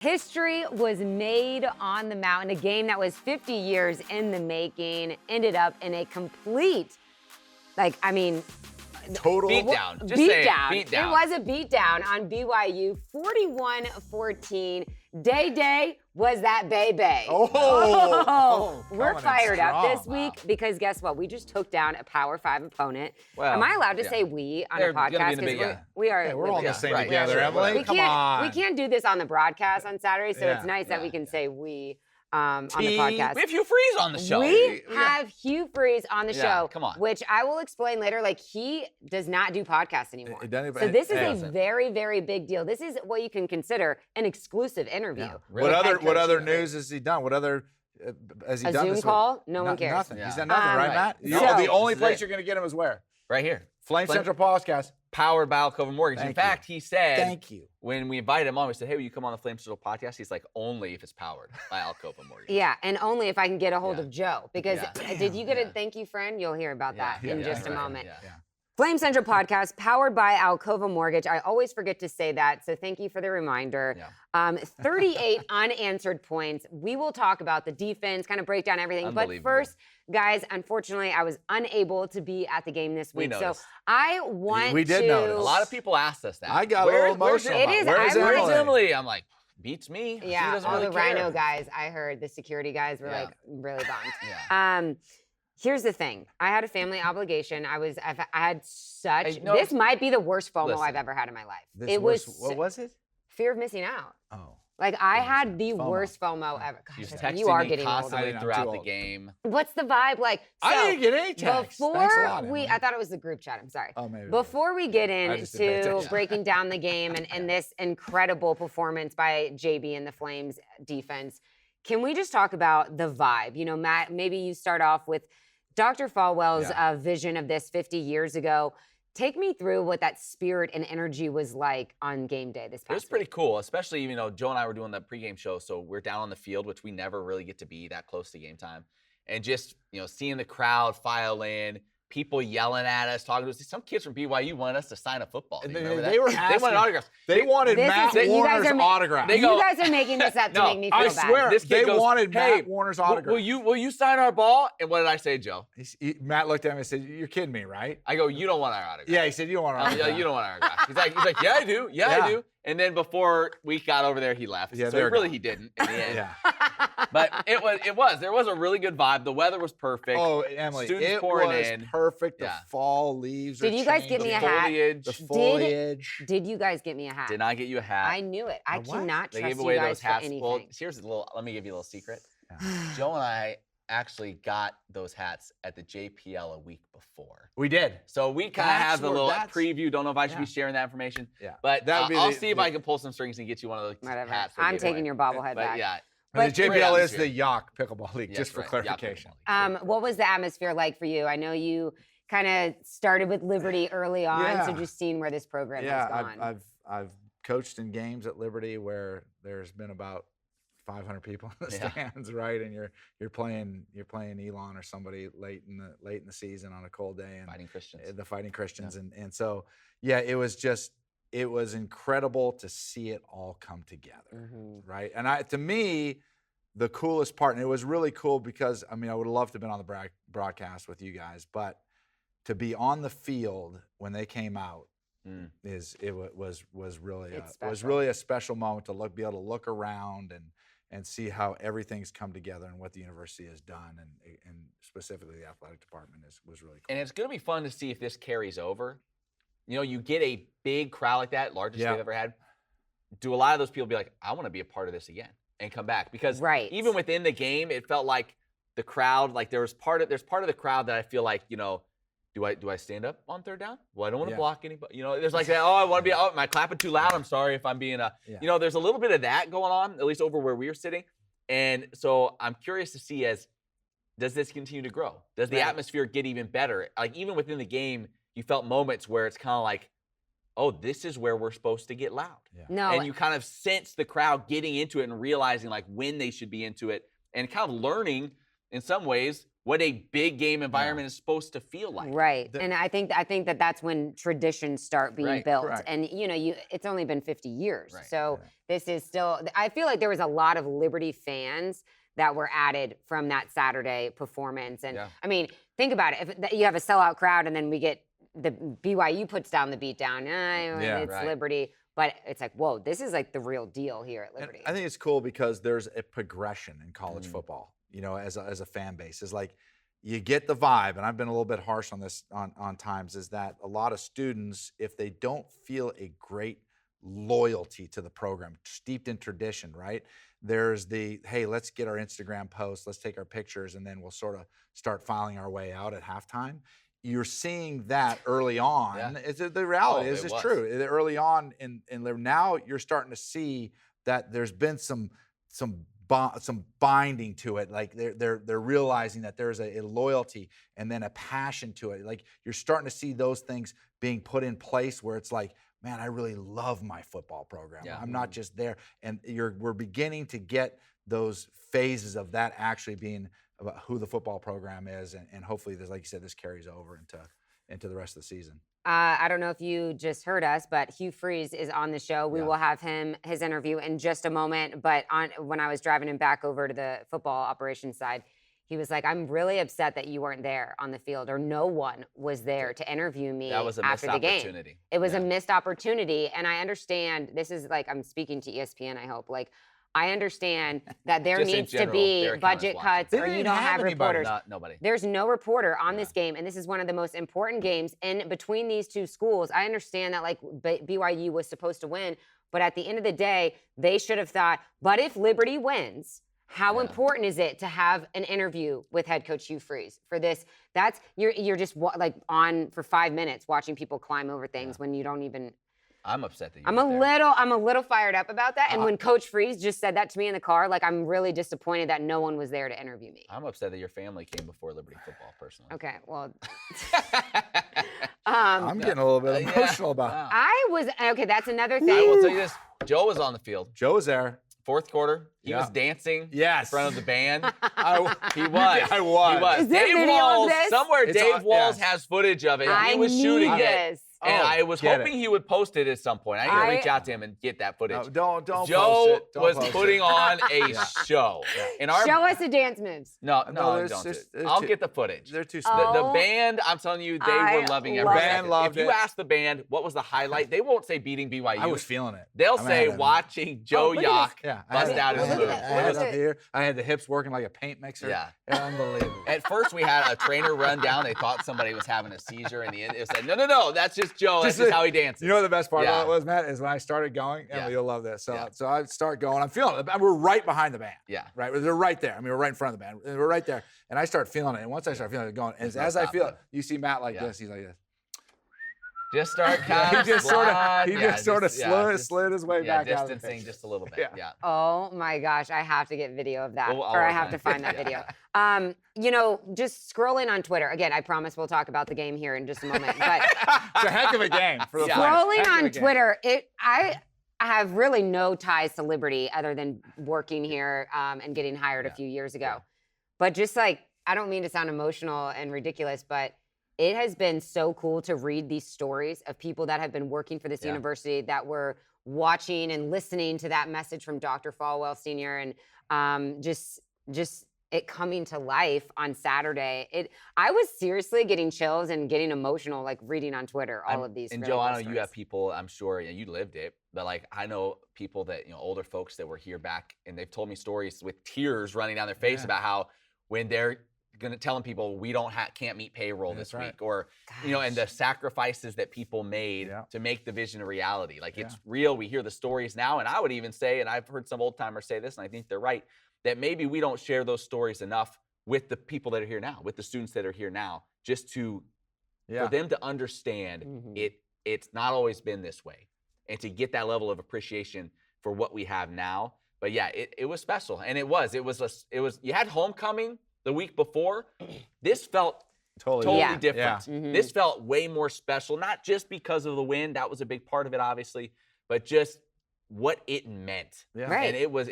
History was made on the mountain. A game that was 50 years in the making ended up in a complete, total beatdown. Just say it, beatdown. It was a beatdown on BYU, 41-14. DayDay was that baby. We're fired up this week because guess what? We just took down a Power 5 opponent. Well, Am I allowed to say we on a podcast? Because we are. Hey, we're all in the same right. together, Yeah, Emily. We Come on. We can't do this on the broadcast on Saturday, so it's Yeah, nice that we can say we on the We podcast. have Hugh Freeze on the show. We have Hugh Freeze on the Yeah, show, come on. which I will explain later. Like, he does not do podcasts anymore. So this is a very, very big deal. This is what you can consider an exclusive interview. Yeah. Really? What other news has he done? What other has he A done? Zoom this call? week? No one cares. Nothing. Yeah. He's done nothing, right, Matt? So- The only This is place it. you're going to get him is where? Right here. Flame Central Podcast. Powered by Alcova Mortgage. In Thank fact, he said, Thank you. when we invited him on, we said, hey, will you come on the Flame Central podcast? He's like, only if it's powered by Alcova Mortgage. Yeah, and only if I can get a hold Yeah. of Joe. Because Yeah. did you get a Yeah. thank you, friend? You'll hear about that in just a moment. Yeah. Flame Central Podcast, powered by Alcova Mortgage. I always forget to say that, so thank you for the reminder. Yeah. 38 unanswered points. We will talk about the defense, kind of break down everything. But Unbelievable. first, guys, unfortunately, I was unable to be at the game this We week. So noticed. I want We did to... notice. A lot of people asked us that. I got a little emotional. It is- Where's I Where's wanted- Emily? I'm like, beats me. She Yeah, doesn't all really the care. Rhino guys, I heard the security guys were Yeah. like really bummed. Yeah. Here's the thing. I had a family obligation. I had such. Hey, no, this might be the worst FOMO listen. I've ever had in my life. What was it? Fear of missing out. Oh. Like, I had the FOMO. worst FOMO ever. She was Gosh, texting you are me getting old. constantly I know, throughout too the old. game. What's the vibe like? I So, didn't get any texts. Thanks a lot, Before Emily. I thought it was the group chat. I'm sorry. Oh, maybe. Before we get I just didn't pay into attention. breaking down the game and this incredible performance by JB and the Flames defense, can we just talk about the vibe? You know, Matt, maybe you start off with Dr. Falwell's vision of this 50 years ago. Take me through what that spirit and energy was like on game day this past It was pretty cool, especially, you know, Joe and I were doing the pregame show, so we're down on the field, which we never really get to be that close to game time. And just, you know, seeing the crowd file in, people yelling at us, talking to us. Some kids from BYU wanted us to sign a football. And You they remember that? were They asking- wanted autographs. They wanted This Matt is- you guys Warner's are ma- autograph. They go- You guys are making this up to No, make me feel I bad. swear, This kid they goes, wanted "Hey, Matt Warner's autograph. Will you sign our ball? And what did I say, Joe? Matt looked at me and said, "You're kidding me, right?" I go, you don't want our autograph. Yeah, he said, "You don't want our Yeah, autograph." you don't want our autograph. He's like, yeah, I do. Yeah, I do. And then before we got over there, he left. Yeah, so they're really gone. he didn't in the end. Yeah. But there was a really good vibe. The weather was perfect. Oh, Emily, Students it pouring was in. perfect. The Yeah. fall leaves. Did are you guys get changing. me a The hat? foliage. The foliage. Did you guys get me a hat? Did not get you a hat. I knew it. I A what? cannot They trust gave you away guys those for hats. anything. Well, here's a little. Let me give you a little secret. Yeah. Joe and I actually got those hats at the JPL a week before. We did. So we kind of That's have the where- little that's- preview. Don't know if I should be Yeah. sharing that information. Yeah. But That would be I'll the- see if the- I can pull some strings and get you one of those Whatever. hats. they I'm gave taking away. your bobblehead But back. yeah. And the But- JPL Great is the Yacht Pickleball League, Yes, just for right. Yeah, clarification. What was the atmosphere like for you? I know you kind of started with Liberty early on, so Yeah. just seeing where this program has gone. I've coached in games at Liberty where there's been about 500 people in the Yeah. stands, right? And you're playing Elon or somebody late in the season on a cold day, and Fighting Christians. the Fighting Christians, and so it was incredible to see it all come together, right? And to me, the coolest part, and it was really cool because I mean I would have loved to have been on the broadcast with you guys, but to be on the field when they came out was really a special moment to be able to look around and see how everything's come together and what the university has done and specifically the athletic department was really cool. And it's going to be fun to see if this carries over. You know, you get a big crowd like that, largest they've ever had. Do a lot of those people be like, I want to be a part of this again and come back? Because even within the game, it felt like the crowd, like there's part of the crowd that I feel like, you know, do I stand up on third down? Well, I don't want to block anybody. You know, there's like that, I want to be, am I clapping too loud? I'm sorry if I'm being you know, there's a little bit of that going on, at least over where we were sitting. And so I'm curious to see does this continue to grow? Does the atmosphere get even better? Like even within the game, you felt moments where it's kind of like, oh, this is where we're supposed to get loud. Yeah. No. And you kind of sense the crowd getting into it and realizing like when they should be into it and kind of learning in some ways what a big game environment is supposed to feel like. Right. And I think that that's when traditions start being built. Correct. And it's only been 50 years. Right. So this is still, I feel like there was a lot of Liberty fans that were added from that Saturday performance. And I mean, think about it. If you have a sellout crowd and then we get the BYU puts down the beat down, it's Liberty. But it's like, whoa, this is like the real deal here at Liberty. And I think it's cool because there's a progression in college football, as a fan base. Is like you get the vibe, and I've been a little bit harsh on this on times, is that a lot of students, if they don't feel a great loyalty to the program, steeped in tradition, right? There's hey, let's get our Instagram posts, let's take our pictures, and then we'll sort of start filing our way out at halftime. You're seeing that early on. Yeah. The reality is true. Early on in now you're starting to see that there's been some binding to it. Like they're realizing that there's a loyalty and then a passion to it. Like you're starting to see those things being put in place where it's like, man, I really love my football program. Yeah. I'm not just there. And we're beginning to get those phases of that actually being about who the football program is, and hopefully, like you said, this carries over into the rest of the season. I don't know if you just heard us, but Hugh Freeze is on the show. We will have his interview in just a moment. But when I was driving him back over to the football operations side, he was like, "I'm really upset that you weren't there on the field, or no one was there to interview me after the game. It was a missed opportunity, and I understand. This is like I'm speaking to ESPN. I hope I understand that there needs to be budget cuts, or you don't have reporters. Nobody. There's no reporter on this game, and this is one of the most important games in between these two schools. I understand that BYU was supposed to win, but at the end of the day, they should have thought, but if Liberty wins, how important is it to have an interview with head coach Hugh Freeze for this? That's you're just on for 5 minutes watching people climb over things when you don't even. I'm upset that I'm a little fired up about that. And when Coach Freeze just said that to me in the car, I'm really disappointed that no one was there to interview me. I'm upset that your family came before Liberty football, personally. Okay, well. I'm getting a little bit emotional about it. That's another thing. I will tell you this. Joe was on the field. Joe was there. Fourth quarter, he was dancing in front of the band. He was. I was. Is there Dave video Walls, of this? somewhere Dave Walls has footage of it. He was shooting it. And I was hoping he would post it at some point. I need to reach out to him and get that footage. No, don't Joe post it. Don't was putting on a show. Show us the dance moves. No, don't. I'll get the footage. They're too small. The band, I'm telling you, they were loving every second. Band loved If you ask the band what was the highlight, they won't say beating BYU. I was feeling it. They'll say watching Joe Yock bust out his move. I had up here. I had the hips working like a paint mixer. Yeah. Unbelievable. At first, we had a trainer run down. They thought somebody was having a seizure. In the end, it said, no, that's just Joe. That's just how he dances. You know what the best part about it was, Matt, is when I started going, and you'll love this. So I start going. I'm feeling it. We're right behind the band. Yeah. Right? They're right there. I mean, we're right in front of the band. We're right there. And I start feeling it. And once I start feeling it going, as I feel it, you see Matt like this. He's like this. Just start kind of He just sort of slid his way back out of the distancing just a little bit. Yeah. Oh my gosh, I have to get video of that, or I have to find that video. Just scrolling on Twitter. Again, I promise we'll talk about the game here in just a moment. But it's a heck of a game for the scrolling on Twitter. I have really no ties to Liberty other than working here and getting hired a few years ago. But just I don't mean to sound emotional and ridiculous, but it has been so cool to read these stories of people that have been working for this university that were watching and listening to that message from Dr. Falwell Sr. and just it coming to life on Saturday. I was seriously getting chills and getting emotional reading on Twitter all of these. And Joe, I know you have people, I'm sure you lived it, but I know people that, older folks that were here back, and they've told me stories with tears running down their face about how when they're telling people we can't meet payroll this week, or and the sacrifices that people made to make the vision a reality. It's real. We hear the stories now, and I would even say, and I've heard some old timers say this, and I think they're right, that maybe we don't share those stories enough with the people that are here now, with the students that are here now, just for them to understand it's not always been this way, and to get that level of appreciation for what we have now. But it was special, and it was you had homecoming the week before. This felt totally different. Yeah. Mm-hmm. This felt way more special, not just because of the win. That was a big part of it, obviously, but just what it meant. Yeah. Right. And it was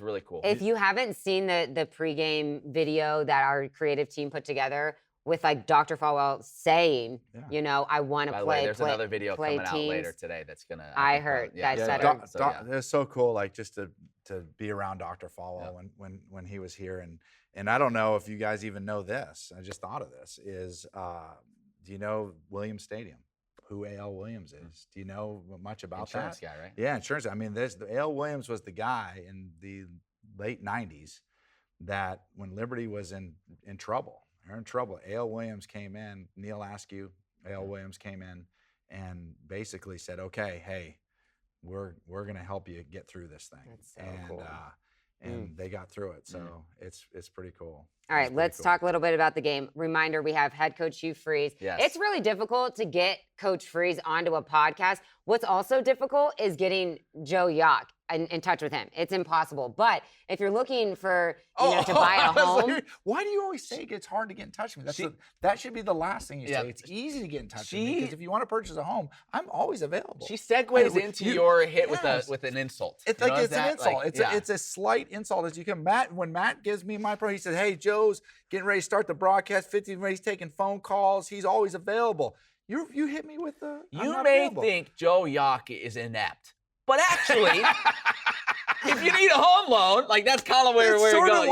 really cool. If you haven't seen the pregame video that our creative team put together with like Dr. Falwell saying, you know, I want to By the play. way, there's another video coming out teams. later today that's gonna. I heard that's better. It's so cool, like just to be around Dr. Falwell when he was here, and I don't know if you guys even know this. I just thought of this. Is do you know Williams Stadium? Who A.L. Williams is? Do you know much about insurance that? Guy, right? Yeah, insurance. I mean, A.L. Williams was the guy in the late '90s that when Liberty was in trouble, they're in trouble. A.L. Williams came in. Neil Askew, A.L. Williams came in and basically said, "Okay, hey, we're going to help you get through this thing." That's so cool. And they got through it. So it's pretty cool. All right, let's talk a little bit about the game. Reminder, we have head coach Hugh Freeze. Yes. It's really difficult to get Coach Freeze onto a podcast. What's also difficult is getting Joe Yock in touch with him. It's impossible. But if you're looking for, to buy a home. Like, why do you always say it's hard to get in touch with me? That should be the last thing you say. It's easy to get in touch with me because if you want to purchase a home, I'm always available. She segues into your hit with an insult. It's like it's an insult. It's a slight insult as you can. When Matt gives me my pro, he says, "Hey, Joe's getting ready to start the broadcast. 15 minutes, he's taking phone calls. He's always available." You hit me with the. You may think Joe Yock is inept, but actually, if you need a home loan, like that's kind of where we're going.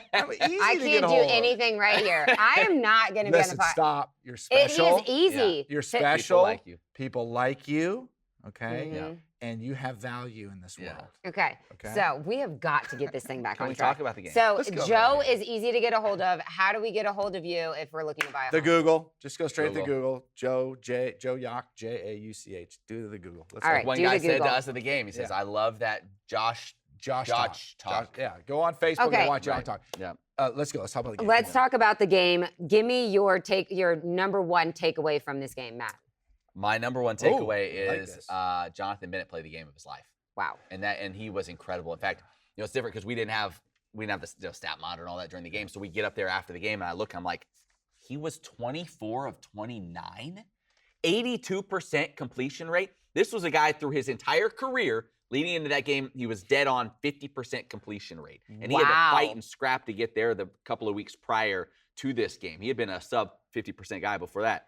I can't do anything right here. I am not going to be on the podcast. Stop. You're special. It is easy. Yeah. You're special. People like you. Okay. Yeah. And you have value in this world. Okay. So we have got to get this thing back on track. Can we talk about the game? So Joe is easy to get a hold of. How do we get a hold of you if we're looking to buy a home? The Google. Just go straight to Google. Joe Yock, Jauch. Do the Google. All right. One guy said to us at the game, he says, "I love that Josh talk." Yeah. Go on Facebook and watch Josh talk. Yeah. Let's go. Let's talk about the game. Let's talk about the game. Give me your number one takeaway from this game, Matt. My number one takeaway is Jonathan Bennett played the game of his life. Wow. And he was incredible. In fact, it's different because we didn't have the stat monitor and all that during the game. So we get up there after the game and I look, I'm like, he was 24 of 29, 82% completion rate. This was a guy through his entire career leading into that game, he was dead on 50% completion rate. And he had to fight and scrap to get there the couple of weeks prior to this game. He had been a sub 50% guy before that.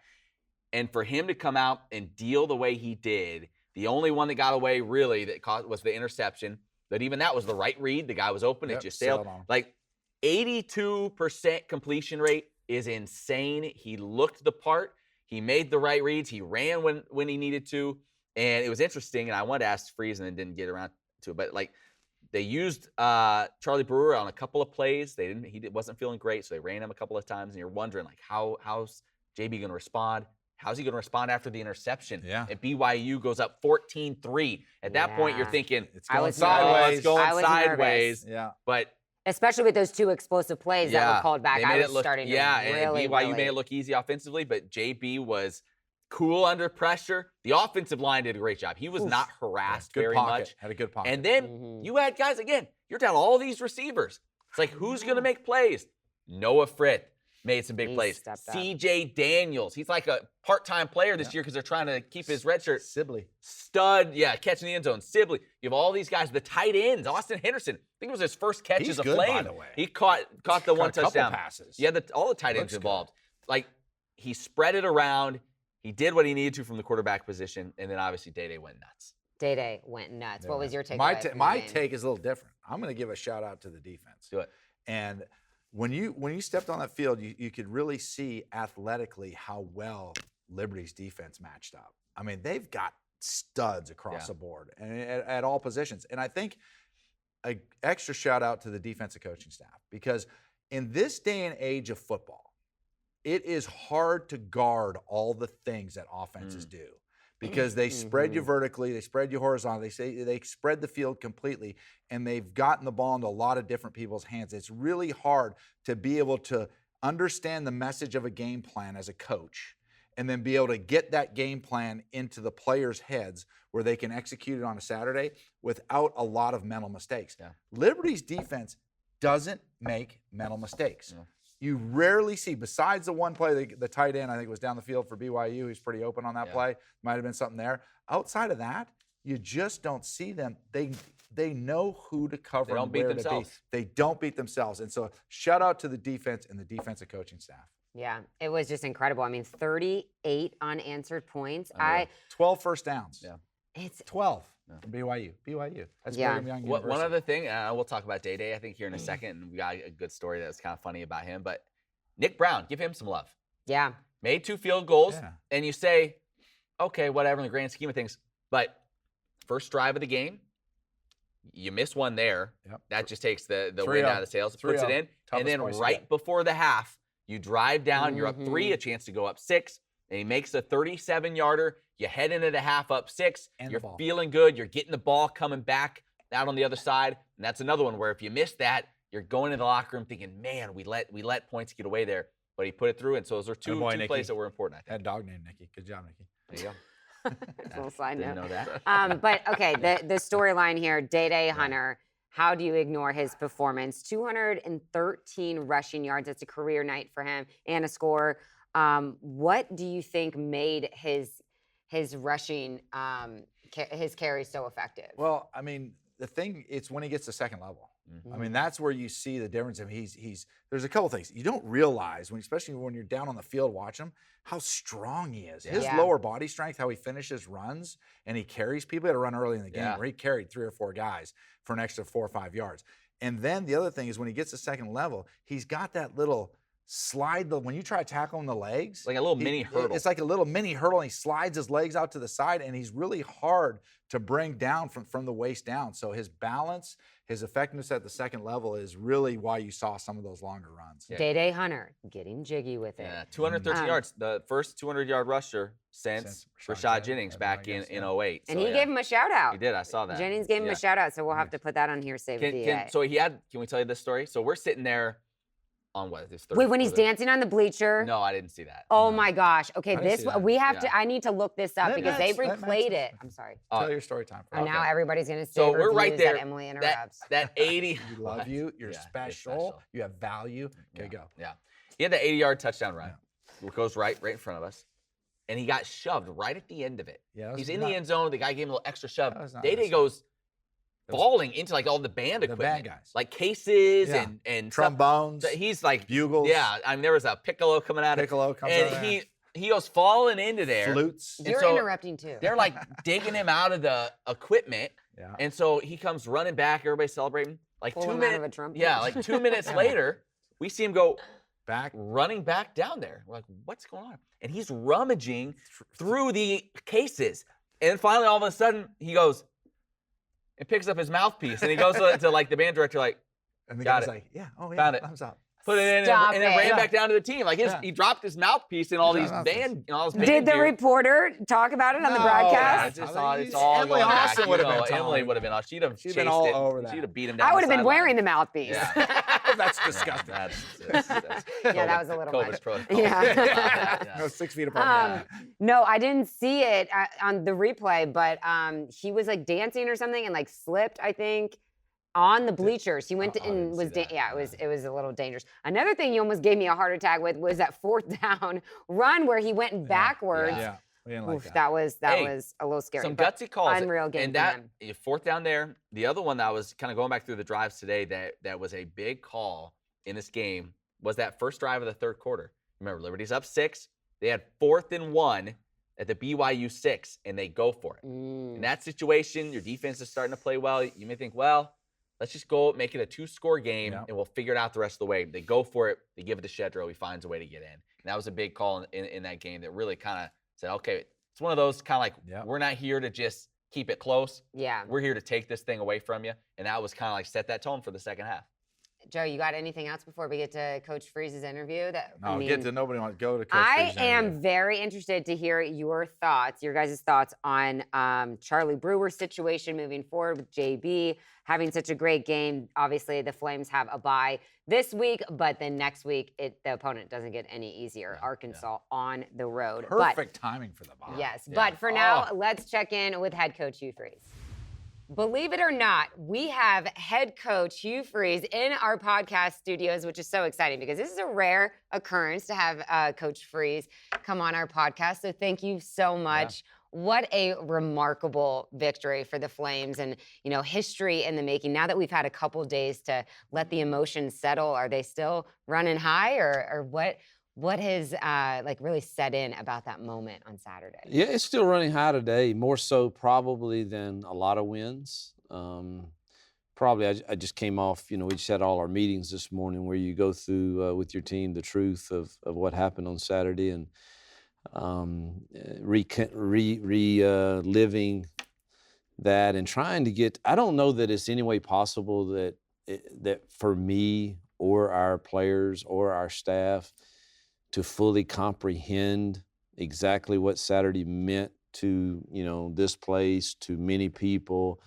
And for him to come out and deal the way he did, the only one that got away really that was the interception. But even that was the right read. The guy was open. It just sailed. Like 82% completion rate is insane. He looked the part. He made the right reads. He ran when he needed to. And it was interesting. And I wanted to ask Freeze and then didn't get around to it. But like they used Charlie Brewer on a couple of plays. He wasn't feeling great, so they ran him a couple of times. And you're wondering like how's JB going to respond? How's he going to respond after the interception? Yeah. And BYU goes up 14-3. At that point, you're thinking, it's going sideways. It's going sideways. Nervous. Yeah. But especially with those two explosive plays that were called back, I was starting to really, and BYU made it look easy offensively, but JB was cool under pressure. The offensive line did a great job. He was not harassed very much. Had a good pocket. And then you had guys, again, you're down all these receivers. It's like, who's going to make plays? Noah Fritt made some big plays. CJ Daniels. He's like a part-time player this year because they're trying to keep his red shirt. Sibley. Stud, catching the end zone. Sibley. You have all these guys. The tight ends. Austin Henderson. I think it was his first catch as a Flame. By the way. He caught the one touchdown. Passes. Yeah, all the tight ends involved. Like, he spread it around. He did what he needed to from the quarterback position, and then obviously DayDay went nuts. DayDay went nuts. What was your takeaway? My take is a little different. I'm going to give a shout out to the defense. Do it. And when you stepped on that field, you could really see athletically how well Liberty's defense matched up. I mean, they've got studs across the board and at all positions. And I think an extra shout out to the defensive coaching staff because in this day and age of football, it is hard to guard all the things that offenses do because they spread you vertically, they spread you horizontally, they spread the field completely, and they've gotten the ball into a lot of different people's hands. It's really hard to be able to understand the message of a game plan as a coach and then be able to get that game plan into the players' heads where they can execute it on a Saturday without a lot of mental mistakes. Yeah. Liberty's defense doesn't make mental mistakes. Yeah. You rarely see, besides the one play, the tight end, I think was down the field for BYU. He's pretty open on that play. Might have been something there. Outside of that, you just don't see them. They know who to cover. They don't beat themselves. They don't beat themselves. And so shout out to the defense and the defensive coaching staff. Yeah, it was just incredible. I mean, 38 unanswered points. 12 first downs. Yeah. It's 12 from BYU. That's Brigham Young University. One other thing, we'll talk about DayDay, I think, here in a second, and we got a good story that's kind of funny about him. But Nick Brown, give him some love. Yeah. Made 2 field goals, and you say, okay, whatever in the grand scheme of things. But first drive of the game, you miss one there. Yep. That just takes the wind out of the sails, puts it in. And then right before the half, you drive down, you're up 3, a chance to go up 6, and he makes a 37-yarder. You head into the half up 6. And you're feeling good. You're getting the ball coming back out on the other side. And that's another one where if you miss that, you're going into the locker room thinking, man, we let points get away there. But he put it through, and so those are two plays that were important, I think. That dog named Nicky. Good job, Nicky. There you go. A little side note. Didn't know that. But, okay, the storyline here, DayDay Hunter, how do you ignore his performance? 213 rushing yards. It's a career night for him and a score. What do you think made his rushing, his carry so effective? Well, I mean, the thing, it's when he gets to second level. I mean, that's where you see the difference. I mean, there's a couple things you don't realize especially when you're down on the field watching him, how strong he is. His lower body strength, how he finishes runs and he carries people. He had to run early in the game where he carried 3 or 4 guys for an extra 4 or 5 yards. And then the other thing is when he gets to second level, he's got that little slide. When you try to tackle him in the legs, like a little mini hurdle. It's like a little mini hurdle, and he slides his legs out to the side, and he's really hard to bring down from the waist down. So his balance, his effectiveness at the second level is really why you saw some of those longer runs. DayDay Hunter getting jiggy with it. Yeah, 213 yards. The first 200-yard rusher since Rashad Jennings back in 08. And he gave him a shout out. He did. I saw that. Jennings gave him a shout out, so we'll have to put that on here. Save the So can we tell you this story? So we're sitting there on what? This third, wait, when he's dancing on the bleacher? No, I didn't see that. Oh my gosh. Okay, I need to look this up because they replayed it. I'm sorry. Tell your story time. And now everybody's going to say so we're right there. That Emily interrupts. That 80. We love you. You're special. You have value. Okay, go. Yeah. He had the 80-yard touchdown run. It goes right in front of us. And he got shoved right at the end of it. Yeah, he's in the end zone. The guy gave him a little extra shove. DayDay goes falling into like all the band equipment, band guys, like cases and trombones. So he's like bugles. Yeah, I mean there was a piccolo coming out. And he goes falling into there. Flutes. You're interrupting too. They're like digging him out of the equipment. Yeah. And so he comes running back. Everybody's celebrating. Like pull 2 minutes. Like 2 minutes later, we see him go running back down there. We're like, what's going on? And he's rummaging through the cases. And finally, all of a sudden, he goes. It picks up his mouthpiece and he goes to like the band director, like, and the guy's like, found it. Thumbs up. Put it in and then ran back down to the team. Like he dropped his mouthpiece in all these band. Did the reporter talk about it on the broadcast? It's all Emily Austin would have been. Emily would have been. She'd have been all over that. She'd have beat him down. I would have been wearing the mouthpiece. Yeah. That's disgusting. Yeah, that was a little much. Yeah. No, 6 feet apart. No, I didn't see it on the replay, but he was like dancing or something and like slipped, I think, on the bleachers. He went and was it was a little dangerous. Another thing he almost gave me a heart attack with was that 4th down run where he went backwards. Yeah. We didn't like that was a little scary. Some gutsy calls. Unreal game. And that 4th down there. The other one that was kind of going back through the drives today that was a big call in this game was that first drive of the 3rd quarter. Remember, Liberty's up 6. They had 4th and 1 at the BYU 6, and they go for it. In that situation, your defense is starting to play well. You may think, well, let's just go make it a 2-score game, and we'll figure it out the rest of the way. They go for it. They give it to Shedro. He finds a way to get in. And that was a big call in that game that really kind of said, okay, it's one of those kind of like, we're not here to just keep it close. Yeah. We're here to take this thing away from you. And that was kind of like set that tone for the second half. Joe, you got anything else before we get to Coach Freeze's interview? Nobody wants to go to Coach Freeze's interview. I am very interested to hear your guys' thoughts on Charlie Brewer's situation moving forward with JB having such a great game. Obviously, the Flames have a bye this week, but then next week, the opponent doesn't get any easier. Arkansas on the road. Perfect timing for the bye. Yes, but for now, let's check in with head coach Hugh Freeze. Believe it or not, we have head coach Hugh Freeze in our podcast studios, which is so exciting because this is a rare occurrence to have Coach Freeze come on our podcast. So thank you so much. what a remarkable victory for the Flames, and history in the making. Now that we've had a couple days to let the emotions settle, are they still running high, or what has really set in about that moment on Saturday? Yeah, it's still running high today, more so probably than a lot of wins. Probably I just came off, we just had all our meetings this morning where you go through with your team the truth of what happened on Saturday, and reliving that and trying to get, I don't know that it's any way possible that for me or our players or our staff to fully comprehend exactly what Saturday meant to, this place, to many people,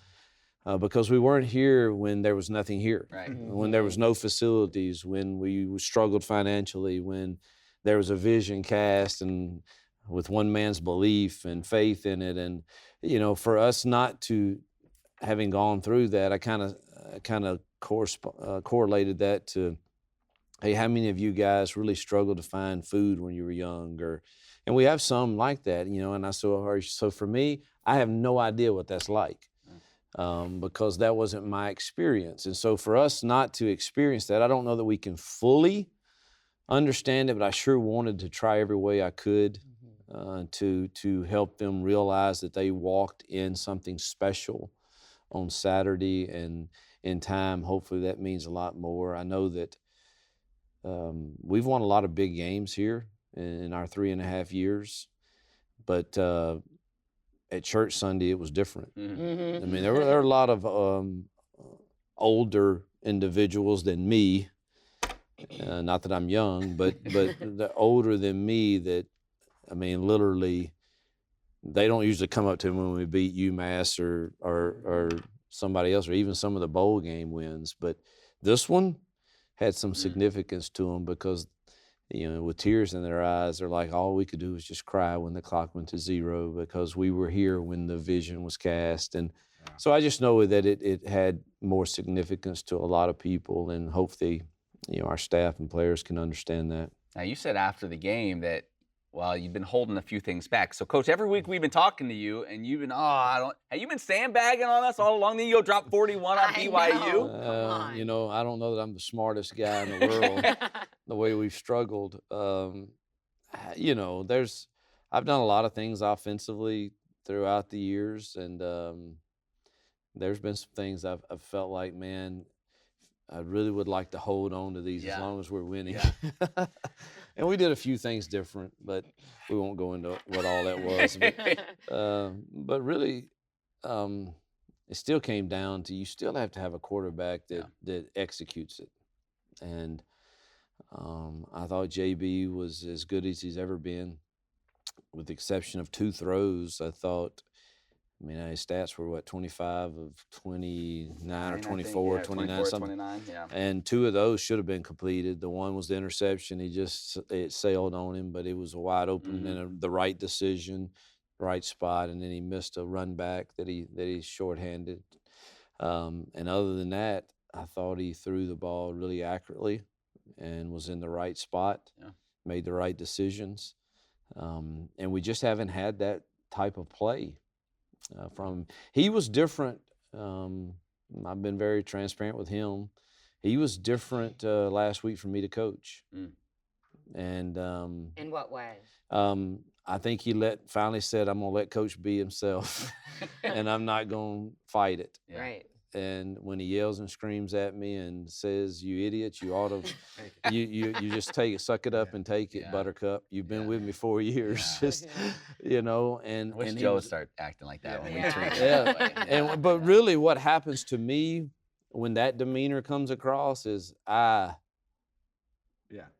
because we weren't here when there was nothing here, right. When there was no facilities, when we struggled financially, when there was a vision cast and with one man's belief and faith in it. And, for us not to, having gone through that, I kind of correlated that to, hey, how many of you guys really struggled to find food when you were young? And we have some like that, and so for me, I have no idea what that's like. Because that wasn't my experience. And so for us not to experience that, I don't know that we can fully understand it, but I sure wanted to try every way I could to help them realize that they walked in something special on Saturday, and in time, hopefully that means a lot more. I know that we've won a lot of big games here in our 3.5 years, but at church Sunday, it was different. Mm-hmm. I mean, there were a lot of older individuals than me. Not that I'm young, but they're older than me that, I mean, literally, they don't usually come up to me when we beat UMass or somebody else, or even some of the bowl game wins. But this one had some significance to them because, with tears in their eyes, they're like, all we could do was just cry when the clock went to 0 because we were here when the vision was cast. And so I just know that it had more significance to a lot of people, and hopefully, our staff and players can understand that. Now, you said after the game that, well, you've been holding a few things back. So, Coach, every week we've been talking to you, and you've been, have you been sandbagging on us all along? Then you go drop 41 on BYU? I don't know that I'm the smartest guy in the world, the way we've struggled. I've done a lot of things offensively throughout the years, and there's been some things I've felt like, man, I really would like to hold on to these as long as we're winning. Yeah. And we did a few things different, but we won't go into what all that was. But really, it still came down to you still have to have a quarterback that executes it. And I thought JB was as good as he's ever been, with the exception of 2 throws. His stats were 25 of 29 or 24, 29 something. 29, yeah. And 2 of those should have been completed. The one was the interception. It sailed on him, but it was a wide open and the right decision, right spot, and then he missed a run back that he's shorthanded. And other than that, I thought he threw the ball really accurately and was in the right spot, made the right decisions. And we just haven't had that type of play. He was different. I've been very transparent with him. He was different last week for me to coach. And in what way? I think he finally said, I'm gonna let Coach be himself, and I'm not gonna fight it. Yeah. Right. And when he yells and screams at me and says, "You idiot! You ought to, you just suck it up and take it, Buttercup. You've been with me 4 years, just, And I wish Joe would start acting like that when we treat him. But really, what happens to me when that demeanor comes across is all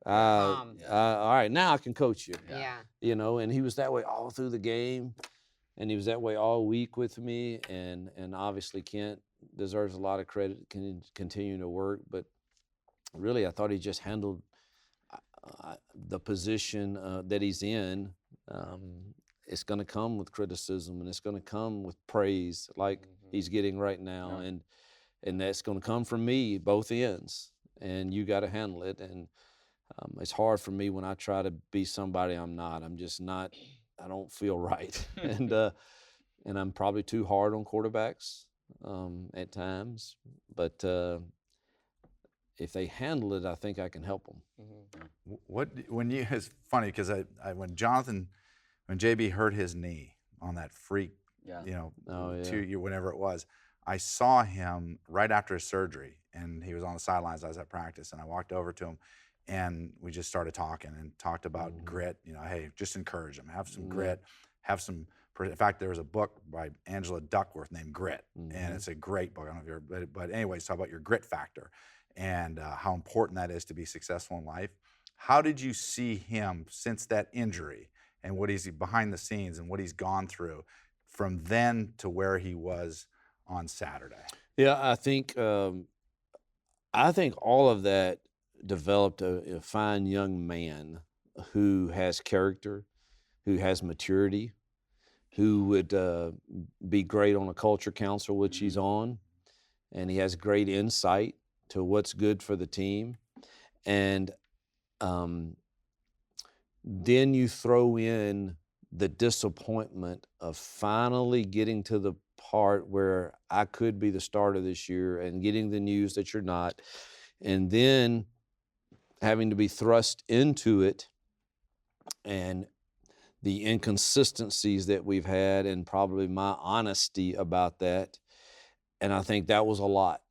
right, now I can coach you. Yeah. And he was that way all through the game, and he was that way all week with me, and obviously Kent deserves a lot of credit, continuing to work, but really I thought he just handled the position that he's in. It's going to come with criticism, and it's going to come with praise like he's getting right now, and that's going to come from me, both ends, and you got to handle it. And it's hard for me when I try to be somebody I'm not. I'm just not don't feel right, and I'm probably too hard on quarterbacks at times. But if they handle it, I think I can help them. It's funny because when JB hurt his knee on that freak, whenever it was, I saw him right after his surgery, and he was on the sidelines. I was at practice, and I walked over to him, and we just started talking and talked about grit. Hey, just encourage him, have some grit, have some. In fact, there was a book by Angela Duckworth named Grit, and it's a great book. I don't know if you're, but anyways, talk about your grit factor and how important that is to be successful in life. How did you see him since that injury and what he's behind the scenes and what he's gone through from then to where he was on Saturday? Yeah, I think all of that developed a fine young man who has character, who has maturity, who would be great on a culture council, which he's on, and he has great insight to what's good for the team. And then you throw in the disappointment of finally getting to the part where I could be the starter this year and getting the news that you're not, and then having to be thrust into it and the inconsistencies that we've had and probably my honesty about that. And I think that was a lot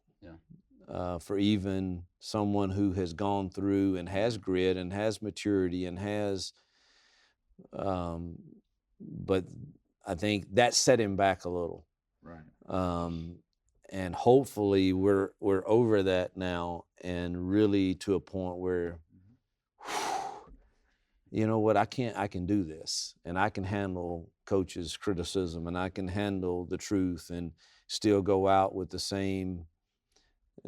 for even someone who has gone through and has grit and has maturity and has, but I think that set him back a little. Right. And hopefully we're over that now and really to a point where, you know what, I can do this, and I can handle coach's criticism, and I can handle the truth and still go out with the same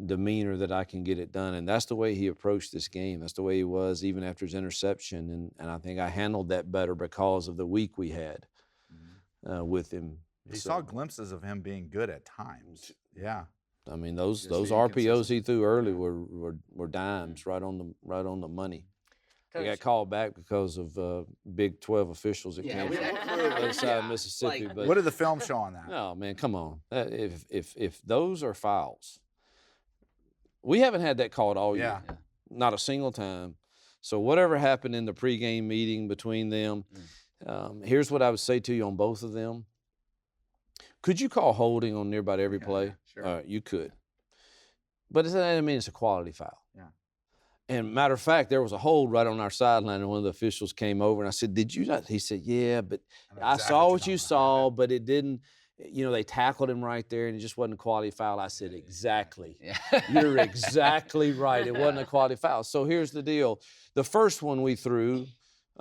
demeanor that I can get it done. And that's the way he approached this game. That's the way he was even after his interception. And I think I handled that better because of the week we had with him. You saw glimpses of him being good at times. Yeah. I mean, those RPOs he threw early were dimes, right on the money. Coach. They got called back because of Big 12 officials that came from the other side of Mississippi. But what did the film show on that? No, man, come on. If those are fouls, we haven't had that called all year. Yeah. Not a single time. So whatever happened in the pregame meeting between them, here's what I would say to you on both of them. Could you call holding on near about every play? Sure. You could. But that doesn't mean it's a quality foul. Yeah. And matter of fact, there was a hold right on our sideline, and one of the officials came over, and I said, "Did you not?" He said, "Yeah, but I saw what you saw, but it didn't, they tackled him right there, and it just wasn't a quality foul." I said, "Exactly. Yeah. You're exactly right. It wasn't a quality foul." So here's the deal. The first one we threw,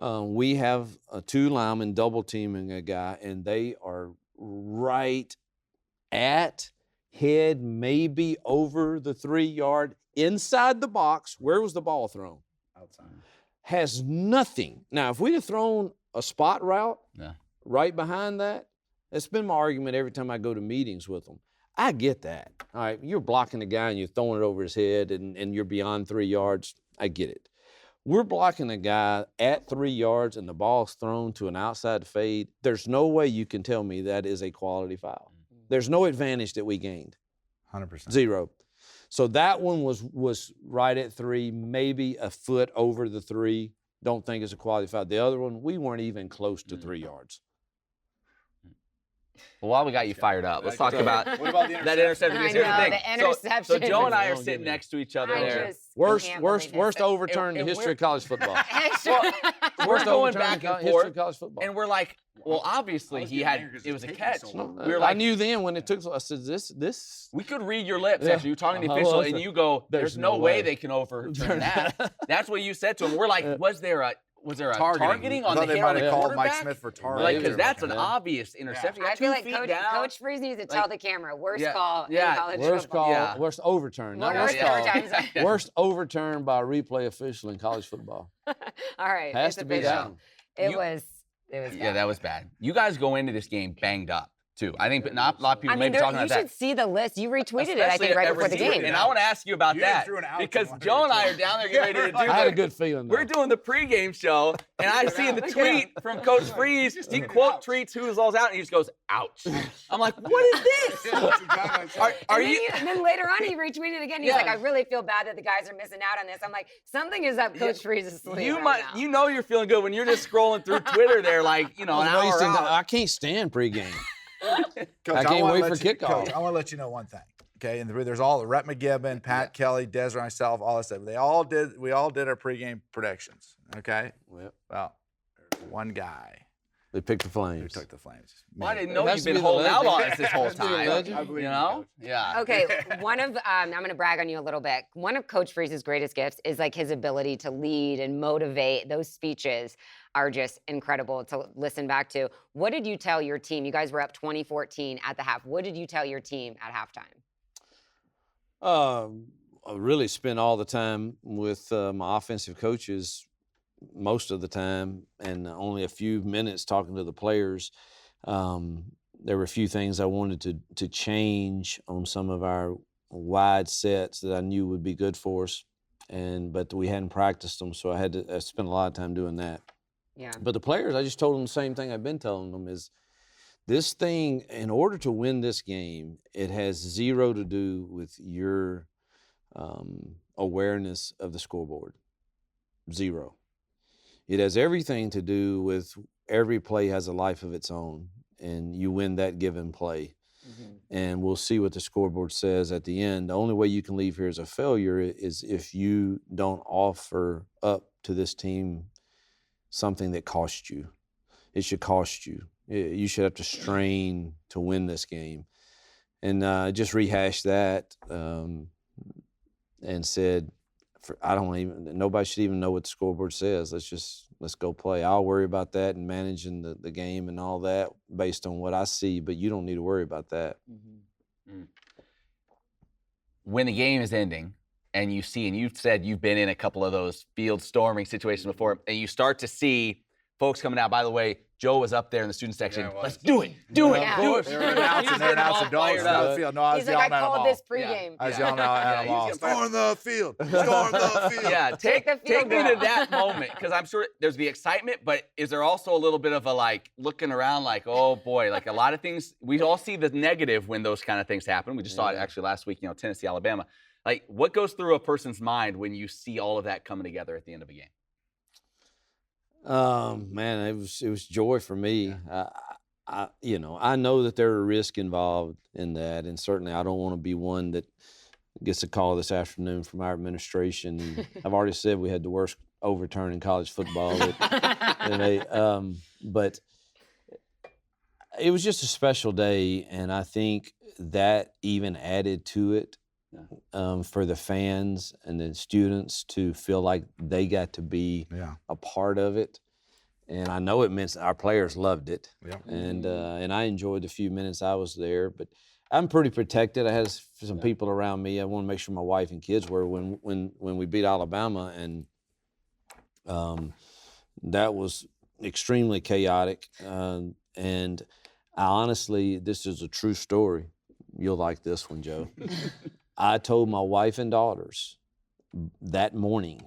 we have two linemen double teaming a guy, and they are right at head, maybe over the 3-yard, inside the box. Where was the ball thrown? Outside. Has nothing. Now, if we'd have thrown a spot route right behind that, it's been my argument every time I go to meetings with them. I get that. All right, you're blocking the guy and you're throwing it over his head and you're beyond 3 yards. I get it. We're blocking a guy at 3 yards and the ball's thrown to an outside fade. There's no way you can tell me that is a quality foul. There's no advantage that we gained. 100%. Zero. So that one was right at 3, maybe a foot over the 3. Don't think it's a quality foul. The other one, we weren't even close to 3 yards. Well, while we got you fired up, let's talk about that interception. I know, the interception. So Joe and I are sitting next to each other there. Worst overturn in the history of college football. We're going back and forth, of college football. And we're like, well, obviously it was a catch. We were like, I knew then when it took. I said, this. We could read your lips after you were talking to the official, and you go, "There's no way they can overturn that." That's what you said to him. We're like, was there a targeting on the hit on the quarterback? Called Mike Smith for targeting. Because that's an obvious interception. I feel like Coach Freeze needs to tell the camera, worst call in college football. Worst overturn. Not worst call. Worst overturn by a replay official in college football. All right. Has to be that one. It was bad. Yeah, that was bad. You guys go into this game banged up, too. I think, but not a lot of people may be talking about that. You should see the list. You retweeted it, I think, right before the game. And I want to ask you about that because Joe and I are down there getting ready to do. I had a good feeling. We're doing the pregame show, and I see in the tweet from Coach Freeze, he quote tweets who's all's out, and he just goes, "Ouch." I'm like, what is this? Are you? And then later on, he retweeted again. He's like, I really feel bad that the guys are missing out on this. I'm like, something is up Coach Freeze's sleeve. You know you're feeling good when you're just scrolling through Twitter there, like, an hour out. I can't stand pregame. Coach, I can't wait for kickoff. Coach, I want to let you know one thing. Okay, and there's all the Rhett McGibbon, Pat Kelly, Desiree, myself, all that stuff. We all did our pregame predictions. Okay. Well, one guy. They picked the Flames. Who took the Flames? Well, I didn't know you've been holding out on us this whole time. Yeah. Okay, I'm going to brag on you a little bit. One of Coach Freeze's greatest gifts is like his ability to lead and motivate. Those speeches are just incredible to listen back to. What did you tell your team? You guys were up 20-14 at the half. What did you tell your team at halftime? I really spent all the time with my offensive coaches most of the time, and only a few minutes talking to the players. There were a few things I wanted to change on some of our wide sets that I knew would be good for us, but we hadn't practiced them, so I spent a lot of time doing that. Yeah. But the players, I just told them the same thing I've been telling them is this thing, in order to win this game, it has zero to do with your awareness of the scoreboard. Zero. It has everything to do with every play has a life of its own, and you win that given play. Mm-hmm. And we'll see what the scoreboard says at the end. The only way you can leave here as a failure is if you don't offer up to this team something that costs you. It should cost you. You should have to strain to win this game. And just rehashed that and said, nobody should even know what the scoreboard says. Let's go play. I'll worry about that and managing the game and all that based on what I see, but you don't need to worry about that. Mm-hmm. When the game is ending and you see, and you've said you've been in a couple of those field storming situations before, and you start to see folks coming out. By the way, Joe was up there in the student section. Yeah, let's do it. Do it. They were announcing dogs on the field. No, I was yelling at them all. He's like, I called this pregame. I was yelling at them all. Storm the field. Storm the field. Yeah, take me to that moment, because I'm sure there's the excitement, but is there also a little bit of a looking around like, oh boy, like a lot of things, we all see the negative when those kind of things happen. We just saw it actually last week, Tennessee, Alabama. Like, what goes through a person's mind when you see all of that coming together at the end of a game? Man, it was joy for me. I know that there are risks involved in that, and certainly I don't want to be one that gets a call this afternoon from our administration. I've already said we had the worst overturn in college football. But it was just a special day, and I think that even added to it. For the fans and the students to feel like they got to be a part of it. And I know it meant our players loved it. Yeah. And I enjoyed the few minutes I was there. But I'm pretty protected. I had some people around me. I want to make sure my wife and kids were when we beat Alabama. And that was extremely chaotic. And I honestly, this is a true story. You'll like this one, Joe. I told my wife and daughters that morning,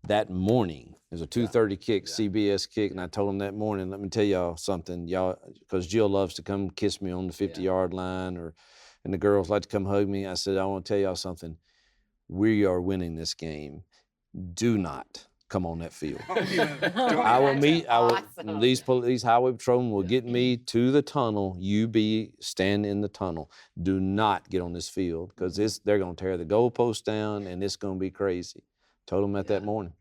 there's a 2:30 kick, CBS kick, and I told them that morning, let me tell y'all something, because Jill loves to come kiss me on the 50-yard line, and the girls like to come hug me. I said, I want to tell y'all something. We are winning this game. Do not come on that field. These highway patrolmen will get me to the tunnel. You stand in the tunnel. Do not get on this field, because they're going to tear the goalpost down, and it's going to be crazy. Told them that morning.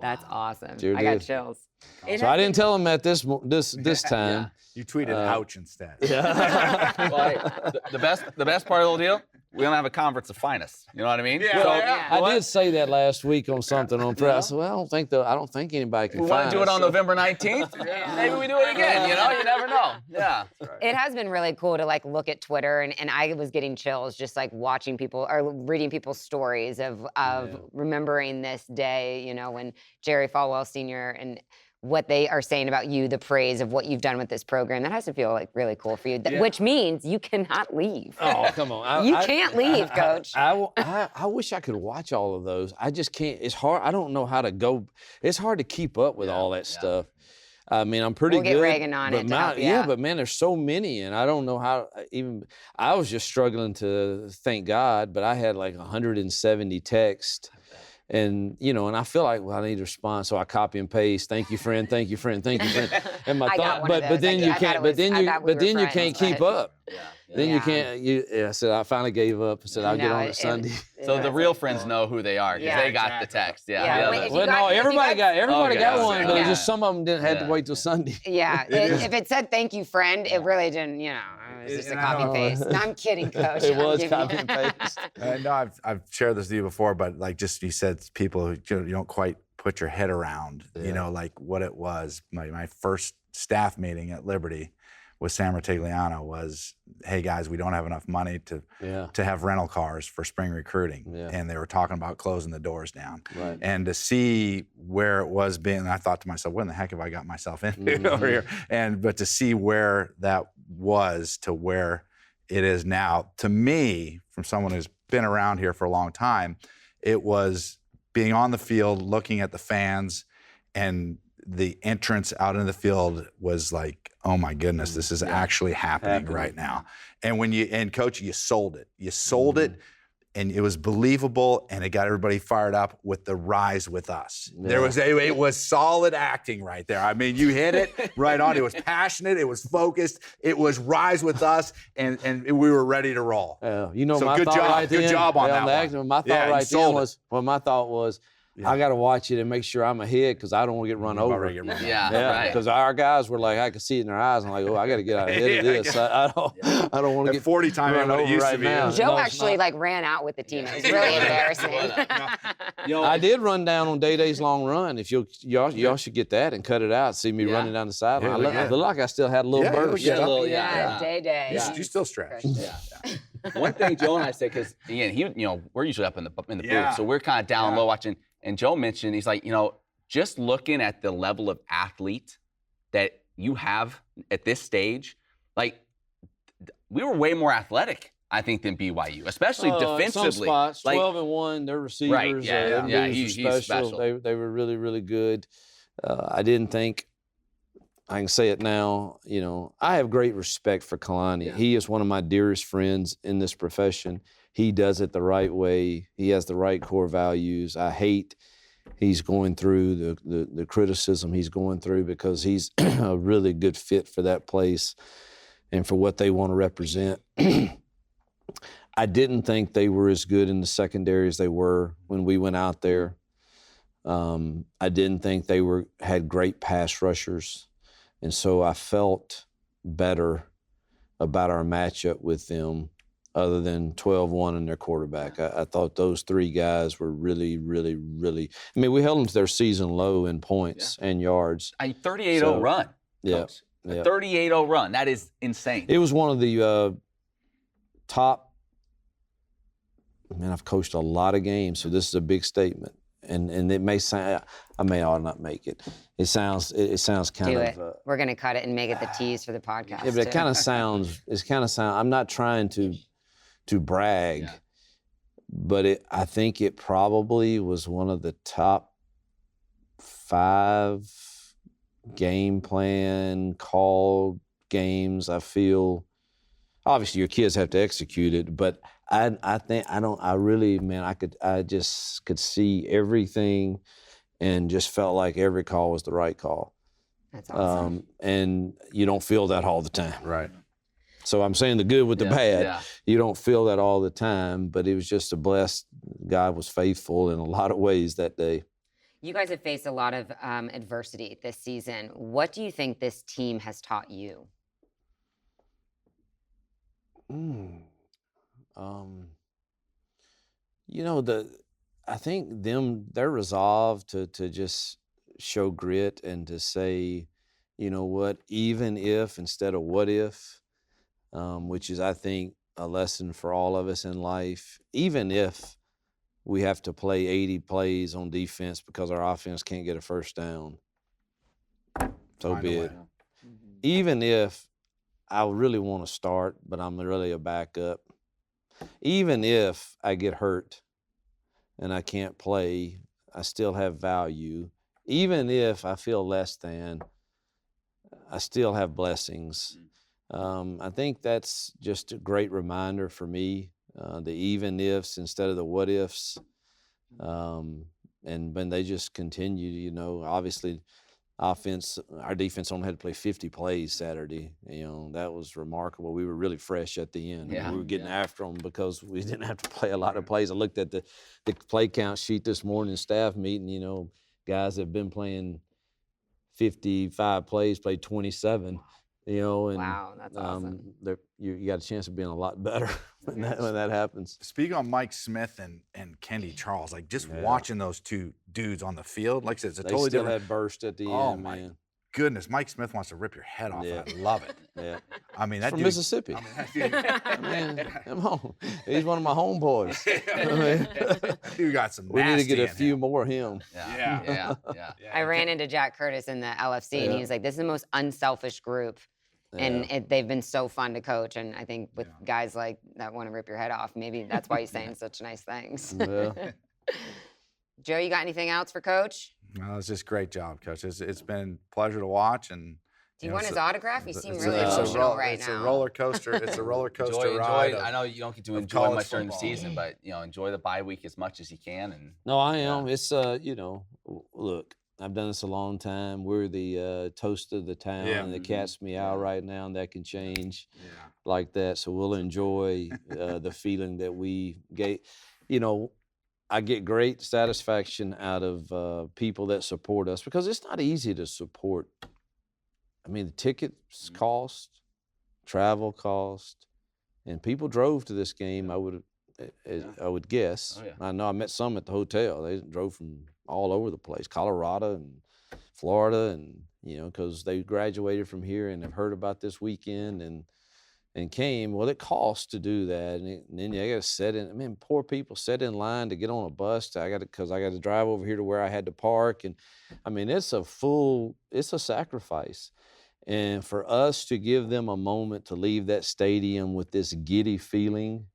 That's awesome. Sure I got chills. So I didn't tell them that this time. Yeah. You tweeted ouch instead. Yeah. Well, hey, the best part of the whole deal, we don't have a conference to find us. You know what I mean? Yeah. I did say that last week on something on press. I said, well, I don't think anybody can find us. We want to do it on November 19th? Maybe we do it again, you never know. Yeah. It has been really cool to look at Twitter, and I was getting chills just watching people or reading people's stories of remembering this day, when Jerry Falwell Sr. and what they are saying about you, the praise of what you've done with this program. That has to feel like really cool for you, which means you cannot leave. Oh, come on. You can't leave, Coach. I wish I could watch all of those. I just can't. It's hard. I don't know how to go. It's hard to keep up with all that stuff. I mean, I'm pretty good. We'll get Reagan on it to help you out. But man, there's so many, and I don't know how even. I was just struggling to thank God, but I had like 170 texts. And, you know, and I feel like, well, I need to respond. So I copy and paste. Thank you, friend. Thank you, friend. Thank you, friend. And my thought, but then you can't, but then you can't keep up. Then you can't. I said I finally gave up. I said I'll get on it Sunday. So the real friends know who they are because they got the text. Well, no, everybody got one, but just some of them didn't have to wait till Sunday. Yeah, if it said thank you, friend, it really didn't. You know, it was just a copy paste. No, I'm kidding, Coach. It was copy and paste. No, I've shared this with you before, but like just you said, people who you don't quite put your head around, you know, like what it was. My first staff meeting at Liberty with Sam Ratigliano was, hey guys, we don't have enough money to have rental cars for spring recruiting. And they were talking about closing the doors down. And to see where it was being, and I thought to myself, what in the heck have I got myself into over here? But to see where that was to where it is now, to me, from someone who's been around here for a long time, it was being on the field, looking at the fans, and the entrance out in the field was like, oh my goodness, this is actually happening right now. And Coach, you sold it. You sold it, and it was believable, and it got everybody fired up with the rise with us. It was solid acting right there. I mean, you hit it right on. It was passionate. It was focused. It was rise with us, and we were ready to roll. You know, so my good thought job. right Good then, job on that one. My thought right then was, my thought was, I got to watch it and make sure I'm ahead because I don't want to get run over. Right. Because our guys were like, I could see it in their eyes. I'm like, oh, I got to get out ahead of this. I don't want to get 40 times run over right now. Joe actually like ran out with the team. It was really embarrassing. I did run down on DayDay's long run. If y'all should get that and cut it out. See me running down the sideline. I look like I still had a little burst. DayDay. You still stretched. One thing Joe and I said, because again, we're usually up in the booth, so we're kind of down low watching. And Joe mentioned, he's like, just looking at the level of athlete that you have at this stage, like we were way more athletic, I think, than BYU, especially defensively. Some spots, 12-1, their receivers, right? He's special. They were really, really good. I didn't think. I can say it now, I have great respect for Kalani. He is one of my dearest friends in this profession. He does it the right way. He has the right core values. I hate he's going through the criticism he's going through because he's a really good fit for that place and for what they want to represent. I didn't think they were as good in the secondary as they were when we went out there. I didn't think they had great pass rushers. And so I felt better about our matchup with them other than 12-1 and their quarterback. I thought those three guys were really, really, really – I mean, we held them to their season low in points and yards. A 38-0 run. Yeah. A 38-0 run. That is insane. It was one of the top – man, I've coached a lot of games, so this is a big statement. And it may sound, I may or not make it. It sounds kind of. We're gonna cut it and make it the tease for the podcast. Yeah, but it kind of sounds. I'm not trying to brag, but I think it probably was one of the top 5 game plan called games. I feel. Obviously, your kids have to execute it, but I just could see everything and just felt like every call was the right call. That's awesome. And you don't feel that all the time. Right. So I'm saying the good with the bad. Yeah. You don't feel that all the time, but it was just a blessed, God was faithful in a lot of ways that day. You guys have faced a lot of adversity this season. What do you think this team has taught you? I think their resolve to just show grit and to say, you know what, even if instead of what if, which is, I think, a lesson for all of us in life. Even if we have to play 80 plays on defense because our offense can't get a first down, so be it. Even if I really want to start, but I'm really a backup, even if I get hurt and I can't play, I still have value. Even if I feel less than, I still have blessings. I think that's just a great reminder for me, the even ifs instead of the what ifs. And when they just continue, you know, obviously our defense only had to play 50 plays Saturday. You know, that was remarkable. We were really fresh at the end. Yeah. We were getting after them because we didn't have to play a lot of plays. I looked at the play count sheet this morning, staff meeting, you know, guys have been playing 55 plays, played 27. You know, and wow, that's awesome. You got a chance of being a lot better when that happens. Speaking on Mike Smith and Kendy Charles, like just watching those two dudes on the field, like I said, it's a totally different. They still had burst at the end, man. Goodness, Mike Smith wants to rip your head off. And I love it. Yeah. I mean, that from dude, Mississippi. Man, come on. He's one of my homeboys. That dude got some. We need to get a few him. more of him. Yeah. I ran into Jack Curtis in the LFC, and he was like, "This is the most unselfish group." And they've been so fun to coach. And I think with guys like that want to rip your head off, maybe that's why he's saying such nice things. Yeah. Joe, you got anything else for Coach? No, it's just great job, Coach. It's been a pleasure to watch. And do you want his autograph? You seem really it's emotional right now. It's a roller coaster. It's a roller coaster enjoy, ride. I know you don't get to enjoy much during the season, but you know, enjoy the bye week as much as you can. And no, I am. It's you know, look. I've done this a long time. We're the toast of the town, and the cat's meow right now, and that can change like that. So we'll enjoy the feeling that we get. You know, I get great satisfaction out of people that support us because it's not easy to support. I mean, the tickets cost, travel cost, and people drove to this game. I would guess. Oh, yeah. I know I met some at the hotel. They drove from all over the place, Colorado and Florida, and you know, because they graduated from here and have heard about this weekend and came. Well, it costs to do that, and then you got to sit in. I mean, poor people sit in line to get on a bus. Because I got to drive over here to where I had to park, and I mean, it's a sacrifice. And for us to give them a moment to leave that stadium with this giddy feeling,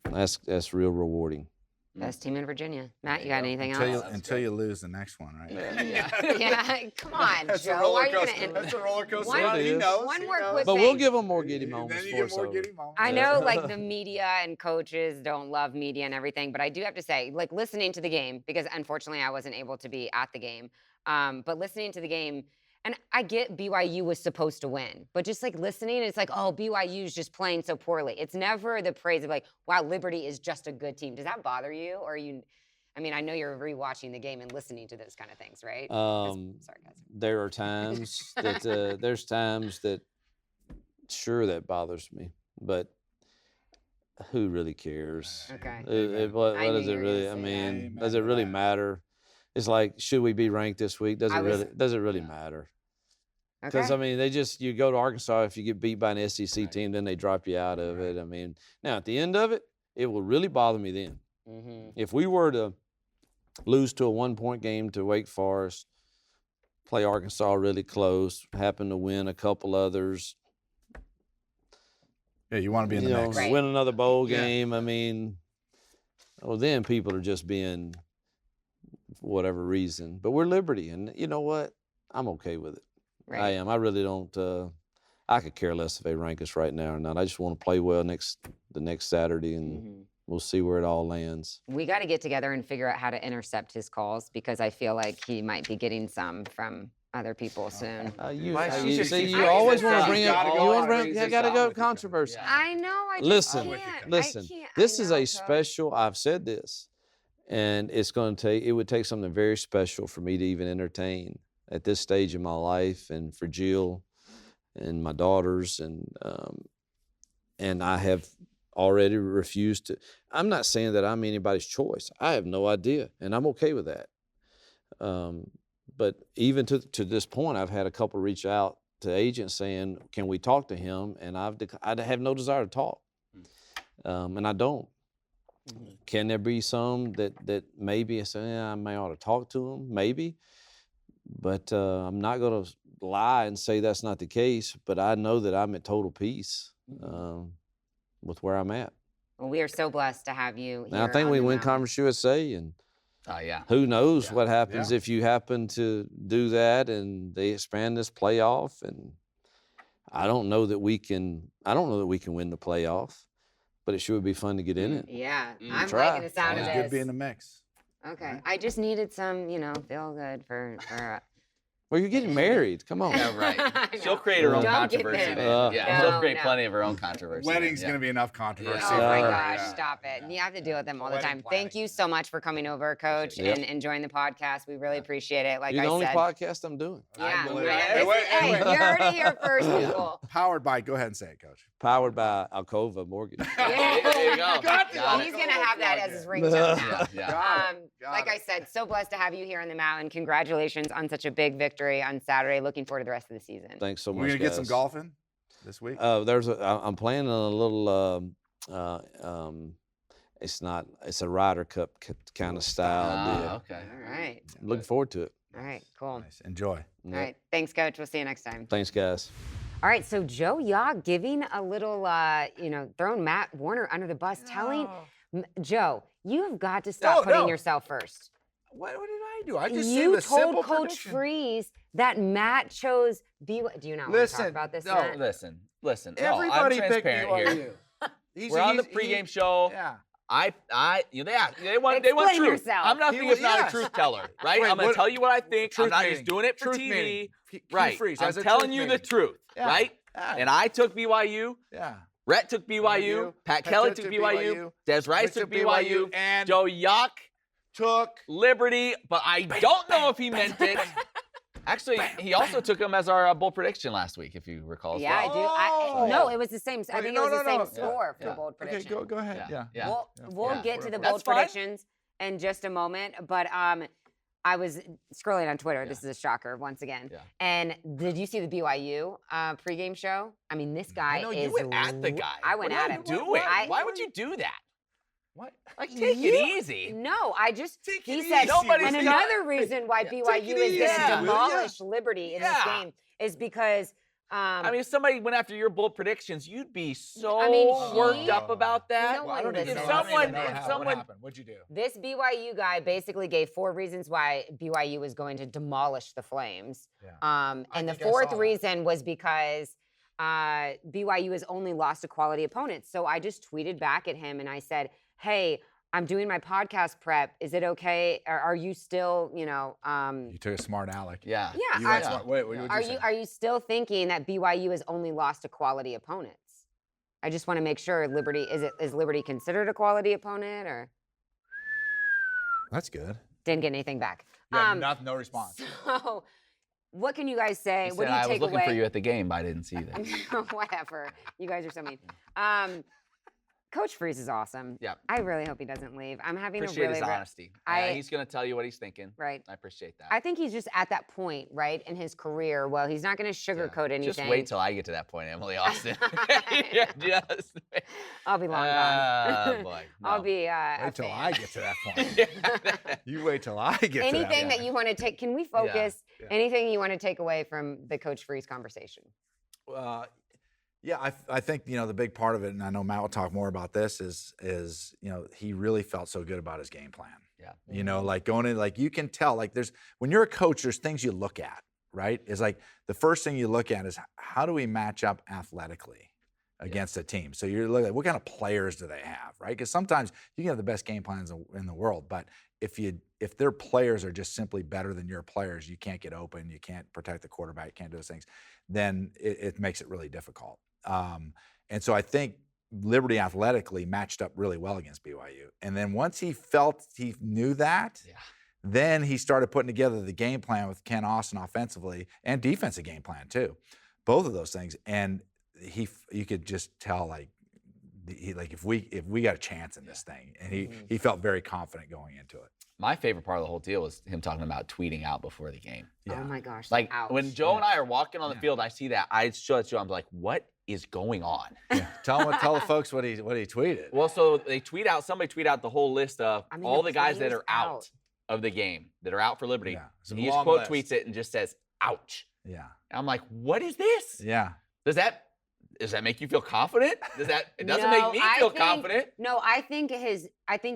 that's real rewarding. Best team in Virginia. Matt, you got anything else? Until you lose the next one, right? Yeah. Come on, that's Joe. A roller coaster. That's a roller coaster. He knows. One more quick But thing. we'll give them more giddy moments. I know, like, the media and coaches don't love media and everything, but I do have to say, like, listening to the game, because unfortunately I wasn't able to be at the game, but listening to the game, and I get BYU was supposed to win, but just like listening, it's like, oh, BYU's just playing so poorly. It's never the praise of like, wow, Liberty is just a good team. Does that bother you? Or I mean, I know you're rewatching the game and listening to those kind of things, right? Sorry, guys. There are times that, sure, that bothers me, but who really cares? Okay. What does it really, I mean, does it really matter? It's like, should we be ranked this week? Does it really matter? Because, I mean, you go to Arkansas, if you get beat by an SEC team, then they drop you out of it. I mean, now at the end of it, it will really bother me then. Mm-hmm. If we were to lose to a 1-point game to Wake Forest, play Arkansas really close, happen to win a couple others. Yeah, you want to be in the next. Right. Win another bowl game. I mean, well, then people are just being for whatever reason. But we're Liberty, and you know what? I'm okay with it. Right. I am. I really don't. I could care less if they rank us right now or not. I just want to play well the next Saturday, and we'll see where it all lands. We got to get together and figure out how to intercept his calls because I feel like he might be getting some from other people soon. You always want to bring up. You got to go controversy. I know. I just can't. Listen. This is a special. I've said this, and it would take something very special for me to even entertain at this stage in my life, and for Jill and my daughters, and I have already refused to. I'm not saying that I'm anybody's choice. I have no idea, and I'm okay with that. But even to this point, I've had a couple reach out to agents saying, "Can we talk to him?" And I have no desire to talk, and I don't. Mm-hmm. Can there be some that maybe I say, I may ought to talk to him? Maybe. But I'm not going to lie and say that's not the case. But I know that I'm at total peace with where I'm at. Well, we are so blessed to have you here. And I think we win Conference USA, and who knows what happens if you happen to do that and they expand this playoff. And I don't know that we can win the playoff, but it sure would be fun to get in it. Yeah, I'm liking the sound of this. It's good being in the mix. Okay, I just needed some, feel good for Well, you're getting married. Come on. Yeah, right. She'll create her own controversy. She'll create plenty of her own controversy. Wedding's going to be enough controversy. Oh my gosh, stop it. You have to deal with them all the time. Thank you so much for coming over, Coach, and joining the podcast. We really appreciate it. Like you're I the only said. podcast I'm doing. Yeah. Hey, you heard it here first, people. Powered by, go ahead and say it, Coach. Powered by Alcova Mortgage. There you go. He's going to have that as his ringtone now. Like I said, so blessed to have you here on the mountain. Congratulations on such a big victory on Saturday. Looking forward to the rest of the season. Thanks so much, We're going to get some golf in this week? I'm playing a little, it's a Ryder Cup kind of style deal. Okay. All right. Looking forward to it. All right, cool. Nice. Enjoy. All right. Thanks, Coach. We'll see you next time. Thanks, guys. All right, so Joe Yock giving a little, throwing Matt Warner under the bus, telling Joe, you have got to stop putting yourself first. What did I do? I just you said a simple told Coach prediction. Freeze that Matt chose BYU. Do you not want to talk about this? Matt? Listen. Everybody I'm picked transparent BYU. here. We're on the pregame show. Yeah. They want Explain truth. yourself. I'm nothing if not a truth teller, right? I'm gonna tell you what I think. I'm not just doing it for TV. Right. I'm telling you the truth, right? And I took BYU. Yeah. Rhett took BYU. Pat Kelly took BYU. Des Rice took BYU. And Joe Yock took Liberty, but I don't know if he meant it. Actually, he also took him as our bold prediction last week, if you recall. Yeah, I do. No, it was the same. I think it was the same score for the bold prediction. Okay, go ahead. Yeah. We'll get to the bold predictions in just a moment, but I was scrolling on Twitter. This is a shocker once again. Yeah. And did you see the BYU pregame show? I mean, this guy is. You went at the guy. I went at him. Why would you do that? What? Like, take it easy. No, he said, Nobody's and another reason why BYU is going to demolish Liberty in this game is because. I mean, if somebody went after your bold predictions, you'd be so worked up about that. No one if someone, what'd you do? This BYU guy basically gave 4 reasons why BYU was going to demolish the Flames. Yeah. And the 4th reason was because BYU has only lost to quality opponents. So I just tweeted back at him and I said, hey, I'm doing my podcast prep. Is it okay? Are you still, You took a smart aleck. Yeah. Yeah. Wait, what are you still thinking that BYU has only lost to quality opponents? I just want to make sure Liberty is Liberty considered a quality opponent or? That's good. Didn't get anything back. Yeah, no response. So, what can you guys say? He what do said, you take away? I was looking for you at the game, but I didn't see that. Whatever. You guys are so mean. Coach Freeze is awesome. Yeah. I really hope he doesn't leave. I'm having appreciate a really his honesty. He's going to tell you what he's thinking. Right. I appreciate that. I think he's just at that point, right, in his career. Well, he's not going to sugarcoat anything. Just wait till I get to that point, Emily Austin. I'll be long gone. Oh boy. No. I'll be. Wait till I get to that point. You wait till I get to that point. Anything that you want to take? Can we focus? Yeah. Anything you want to take away from the Coach Freeze conversation? Yeah, I think the big part of it, and I know Matt will talk more about this, is he really felt so good about his game plan. Yeah. Like going in, like you can tell, like when you're a coach, there's things you look at, right? Is like the first thing you look at is how do we match up athletically against a team? So you're looking at what kind of players do they have, right? Because sometimes you can have the best game plans in the world, but if their players are just simply better than your players, you can't get open, you can't protect the quarterback, you can't do those things, then it makes it really difficult. And so I think Liberty athletically matched up really well against BYU. And then once he knew that, then he started putting together the game plan with Ken Austin offensively and defensive game plan too, both of those things. And you could just tell if we got a chance in this thing, and he felt very confident going into it. My favorite part of the whole deal was him talking about tweeting out before the game. Yeah. Oh my gosh! Like when Joe and I are walking on the field, I see that. I show it to him. I'm like, what is going on? Yeah. Tell the folks what he tweeted. Well, so somebody tweet out the whole list of all the guys that are out of the game that are out for Liberty. Yeah, it's a And he just long quote list. tweets it and just says, ouch. Yeah. And I'm like, what is this? Yeah. Does that make you feel confident? It doesn't No, make me feel confident. No, I think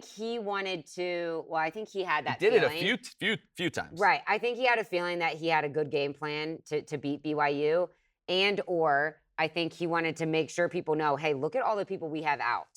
he wanted to. Well, I think he had that. He did feeling. it a few times. Right. I think he had a feeling that he had a good game plan to beat BYU, or I think he wanted to make sure people know, hey, look at all the people we have out.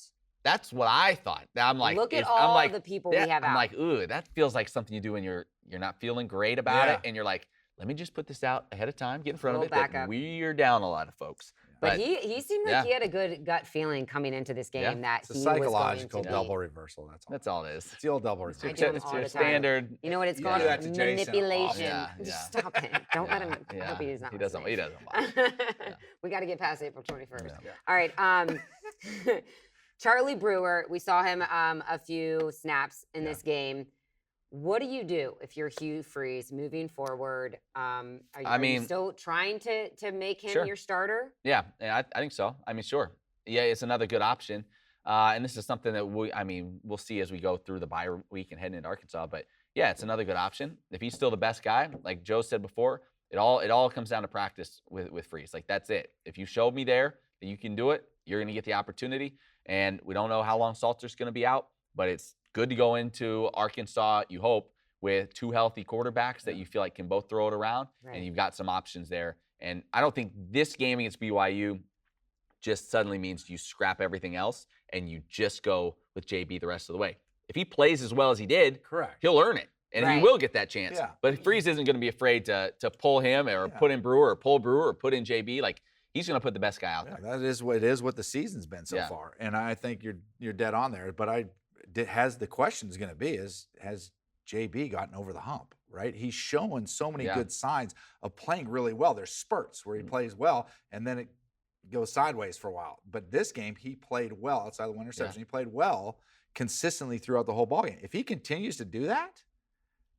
That's what I thought. I'm like, look at all the people we have out. I'm like, ooh, that feels like something you do when you're not feeling great about it, and you're like, let me just put this out ahead of time, get in front of it. That we're down a lot of folks. But he seemed like he had a good gut feeling coming into this game that it's a he psychological was going to double reversal. That's all it is. It's the old double reversal. It's your standard. You know what it's You called? do that to Jason Manipulation. often. Just stop it. Don't let him. I hope he's not. He doesn't watch. We got to get past April 21st. All right. Charlie Brewer. We saw him a few snaps in this game. What do you do if you're Hugh Freeze moving forward? Are you still trying to make him your starter? Yeah, I think so. I mean, sure. Yeah, it's another good option. And this is something that we'll see as we go through the bye week and heading into Arkansas. But yeah, it's another good option. If he's still the best guy, like Joe said before, it all comes down to practice with Freeze. Like, that's it. If you showed me there that you can do it, you're going to get the opportunity. And we don't know how long Salter's going to be out, but it's good to go into Arkansas, you hope, with two healthy quarterbacks that you feel like can both throw it around, and you've got some options there. And I don't think this game against BYU just suddenly means you scrap everything else and you just go with JB the rest of the way. If he plays as well as he did, he'll earn it, and he will get that chance. Yeah. But Freeze isn't going to be afraid to pull him or put in Brewer or pull Brewer or put in JB. Like, he's going to put the best guy out there. That is what the season's been so far, and I think you're dead on there. But the question is going to be has JB gotten over the hump, right? He's showing so many good signs of playing really well. There's spurts where he plays well, and then it goes sideways for a while. But this game, he played well outside the one interception. He played well consistently throughout the whole ballgame. If he continues to do that,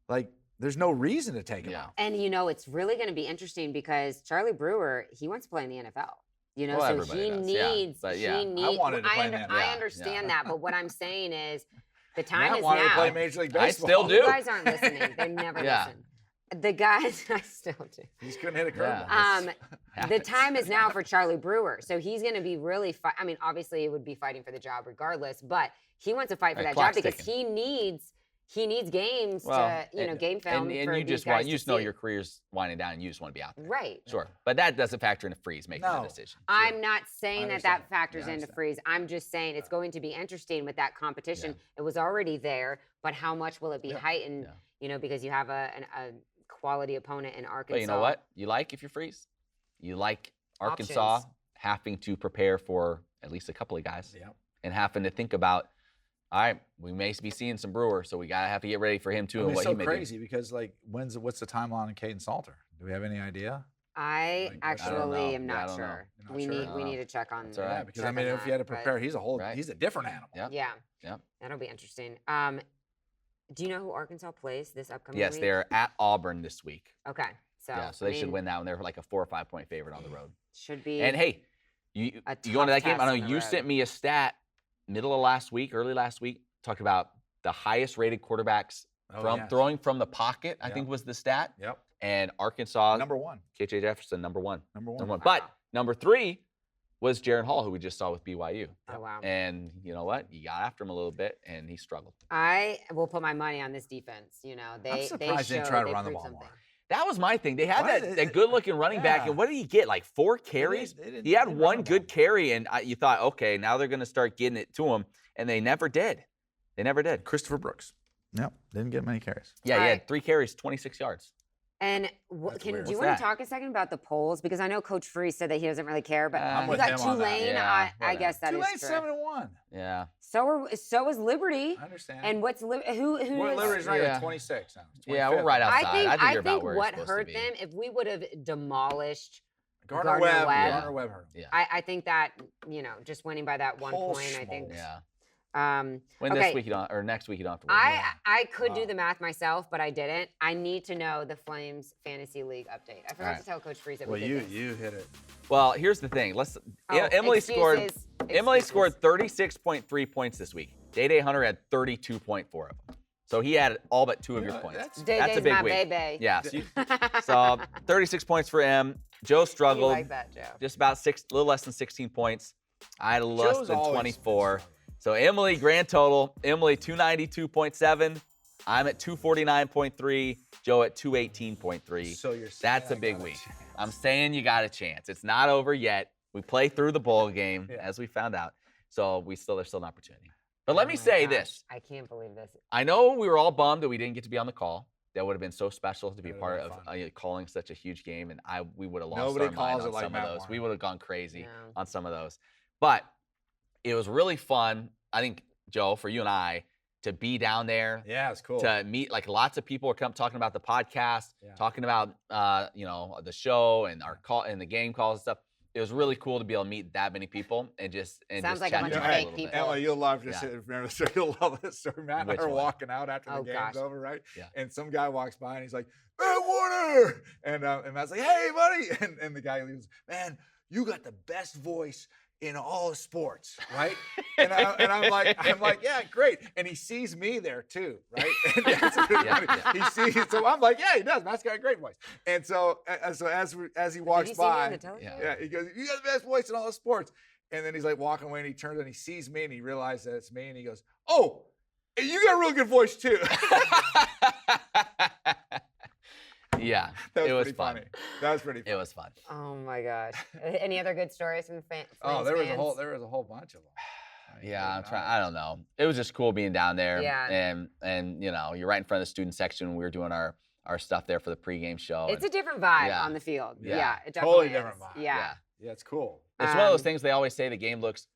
like, there's no reason to take him out. And, it's really going to be interesting because Charlie Brewer, he wants to play in the NFL. So he needs. I wanted to play in the NFL. I understand that, but what I'm saying is, the time is wanted now. To play Major League Baseball. I still do. You guys aren't listening. They never listen. The guys, I still do. He's couldn't hit a curveball. The time is now for Charlie Brewer. So he's going to be really obviously it would be fighting for the job regardless, but he wants to fight for that job because he needs games game film. And for you just know your career's winding down and you just want to be out there. Right. Sure. But that doesn't factor into Freeze making that decision. Sure. I'm not saying that factors into Freeze. I'm just saying it's going to be interesting with that competition. It was already there, but how much will it be heightened, because you have a quality opponent in Arkansas. But you know what? If you're Freeze, you like Arkansas having to prepare for at least a couple of guys and having to think about, all right, we may be seeing some Brewer, so we gotta have to get ready for him too. And what he may do. It's so crazy because what's the timeline on Caden Salter? Do we have any idea? I actually am not sure. We need to check on. That's all right, because if you had to prepare, he's a different animal. Yeah. That'll be interesting. Do you know who Arkansas plays this upcoming week? Yes, they're at Auburn this week. Okay, so they should win that one. They're like a 4 or 5 point favorite on the road. Should be. And hey, you going to that game? I know you sent me a stat early last week, talked about the highest rated quarterbacks throwing from the pocket, I think was the stat. Yep. And Arkansas, number 1. KJ Jefferson, number one. Wow. But number 3 was Jaron Hall, who we just saw with BYU. Oh, wow. And you know what? You got after him a little bit, and he struggled. I will put my money on this defence. I'm surprised they try to run the ball more. That was my thing. They had that good-looking running back, and what did he get? Like 4 carries? He had one good carry, and you thought, okay, now they're going to start getting it to him, and they never did. Christopher Brooks. Yep, didn't get many carries. Yeah, he had 3 carries, 26 yards. And do you want to talk a second about the polls? Because I know Coach Freeze said that he doesn't really care, but you got Tulane. I guess that is true. 7-1. Yeah. So is Liberty. I understand. And what's who is Liberty's right at 26 now. Yeah, we're right outside. I think what hurt them, if we would have demolished Gardner Webb hurt them. Yeah. I think that, just winning by that 1 point, I think. Yeah. This week next week you don't have to win. I could do the math myself, but I didn't. I need to know the Flames Fantasy League update. I forgot to tell Coach Freeze that we did this. you hit it. Well, here's the thing. Emily scored 36.3 points this week. DayDay Hunter had 32.4 of them. So he had all but 2 of your points. That's a big my week. baby. Yeah. So 36 points for him. Joe struggled. You like that, Joe. Just about a little less than 16 points. I had less than 24. So Emily, grand total, Emily 292.7. I'm at 249.3. Joe at 218.3. So that's a big week. I'm saying you got a chance. It's not over yet. We play through the bowl game, as we found out. So there's still an opportunity. But let me say this. I can't believe this. I know we were all bummed that we didn't get to be on the call. That would have been so special to be a part of calling such a huge game, and we would have lost our mind on some of those. We would have gone crazy on some of those. But it was really fun, I think, Joe, for you and I, to be down there. Yeah, it's cool. To meet, like, lots of people were talking about the podcast, talking about the show and our call and the game calls and stuff. It was really cool to be able to meet that many people and sounds like a bunch of fake people. Emma, you'll love this. Remember the story? You'll love this story. Matt and I are walking out after the game's over, right? Yeah. And some guy walks by and he's like, "Matt Warner," and Matt's like, "Hey, buddy," and the guy leaves. "Man, you got the best voice in all of sports," right? And I'm like, "Yeah, great." And he sees me there too, right? And he sees, so I'm like, "Yeah, he does. Matt's got a great voice." And so as he walks by, he goes, "You got the best voice in all of sports." And then he's like walking away, and he turns and he sees me, and he realizes that it's me, and he goes, "Oh, you got a real good voice too." Yeah, it was fun. That was pretty fun. It was fun. Oh my gosh! Any other good stories from the fans? There was a whole bunch of them. Yeah, I don't know. It was just cool being down there. Yeah. And you're right in front of the student section when we were doing our stuff there for the pregame show. It's a different vibe on the field. Yeah, it definitely totally is. different vibe. Yeah, it's cool. It's one of those things they always say the game looks.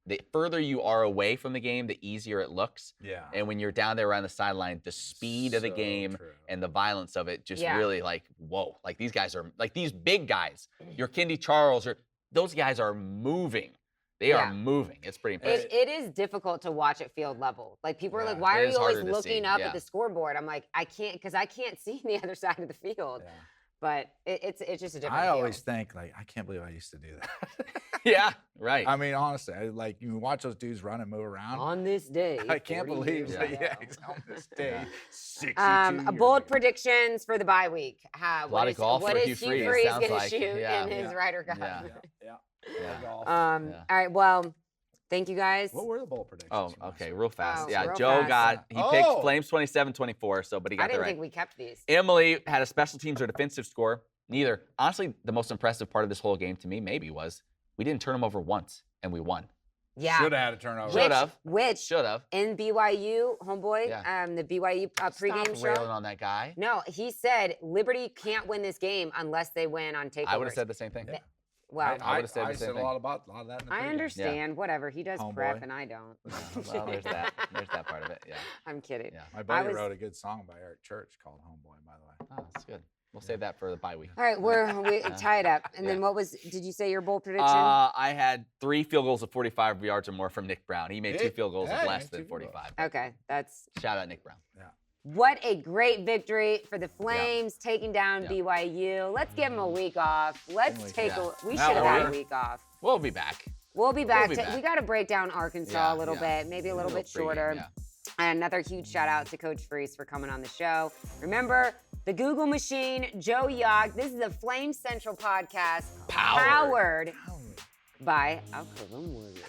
The further you are away from the game, the easier it looks. Yeah. And when you're down there around the sideline, the speed of the game and the violence of it just really like, whoa. Like these guys are, like these big guys, your Kendi Charles, those guys are moving. They are moving. It's pretty impressive. It is difficult to watch at field level. Like people are like, why are you always looking up at the scoreboard? I'm like, I can't, because I can't see the other side of the field. Yeah. But it's just a different I always think, like, I can't believe I used to do that. Yeah, right. I mean, honestly, like you watch those dudes run and move around. On this day. I can't believe on this day. 62 bold predictions for the bye week. A lot of golf for Hugh Freeze. What is Hugh Freeze going to shoot in his Ryder Cup? Yeah. All right, well, thank you guys. What were the bold predictions? Oh, okay, real fast. Real Joe fast. he picked Flames 27-24, but he got that right. I didn't think we kept these. Emily had a special teams or defensive score. Neither. Honestly, the most impressive part of this whole game to me maybe was we didn't turn them over once, and we won. Yeah. Should have had a turnover. Should have. In BYU, homeboy, the BYU pregame show. Stop railing on that guy. No, he said Liberty can't win this game unless they win on takeovers. I would have said the same thing. Well, I would have said the same thing. a lot of that in the I understand. Whatever. He does prep and I don't. Well, there's that. There's that part of it. Yeah. I'm kidding. Yeah. My buddy wrote a good song by Eric Church called Homeboy, by the way. Oh, that's good. We'll save that for the bye week. All right, we tie it up. And then did you say your bold prediction? I had 3 field goals of 45 yards or more from Nick Brown. He made 2 field goals of less than 45. Okay, that's. Shout out Nick Brown. Yeah. What a great victory for the Flames taking down BYU. Let's give them a week off. We should have had a week off. We'll be back. We'll be back. We got to break down Arkansas a little bit, maybe a little bit shorter. And another huge shout out to Coach Freeze for coming on the show. Remember, the Google machine, Joe Yog. This is a Flame Central podcast powered by Alcalum Mortgage.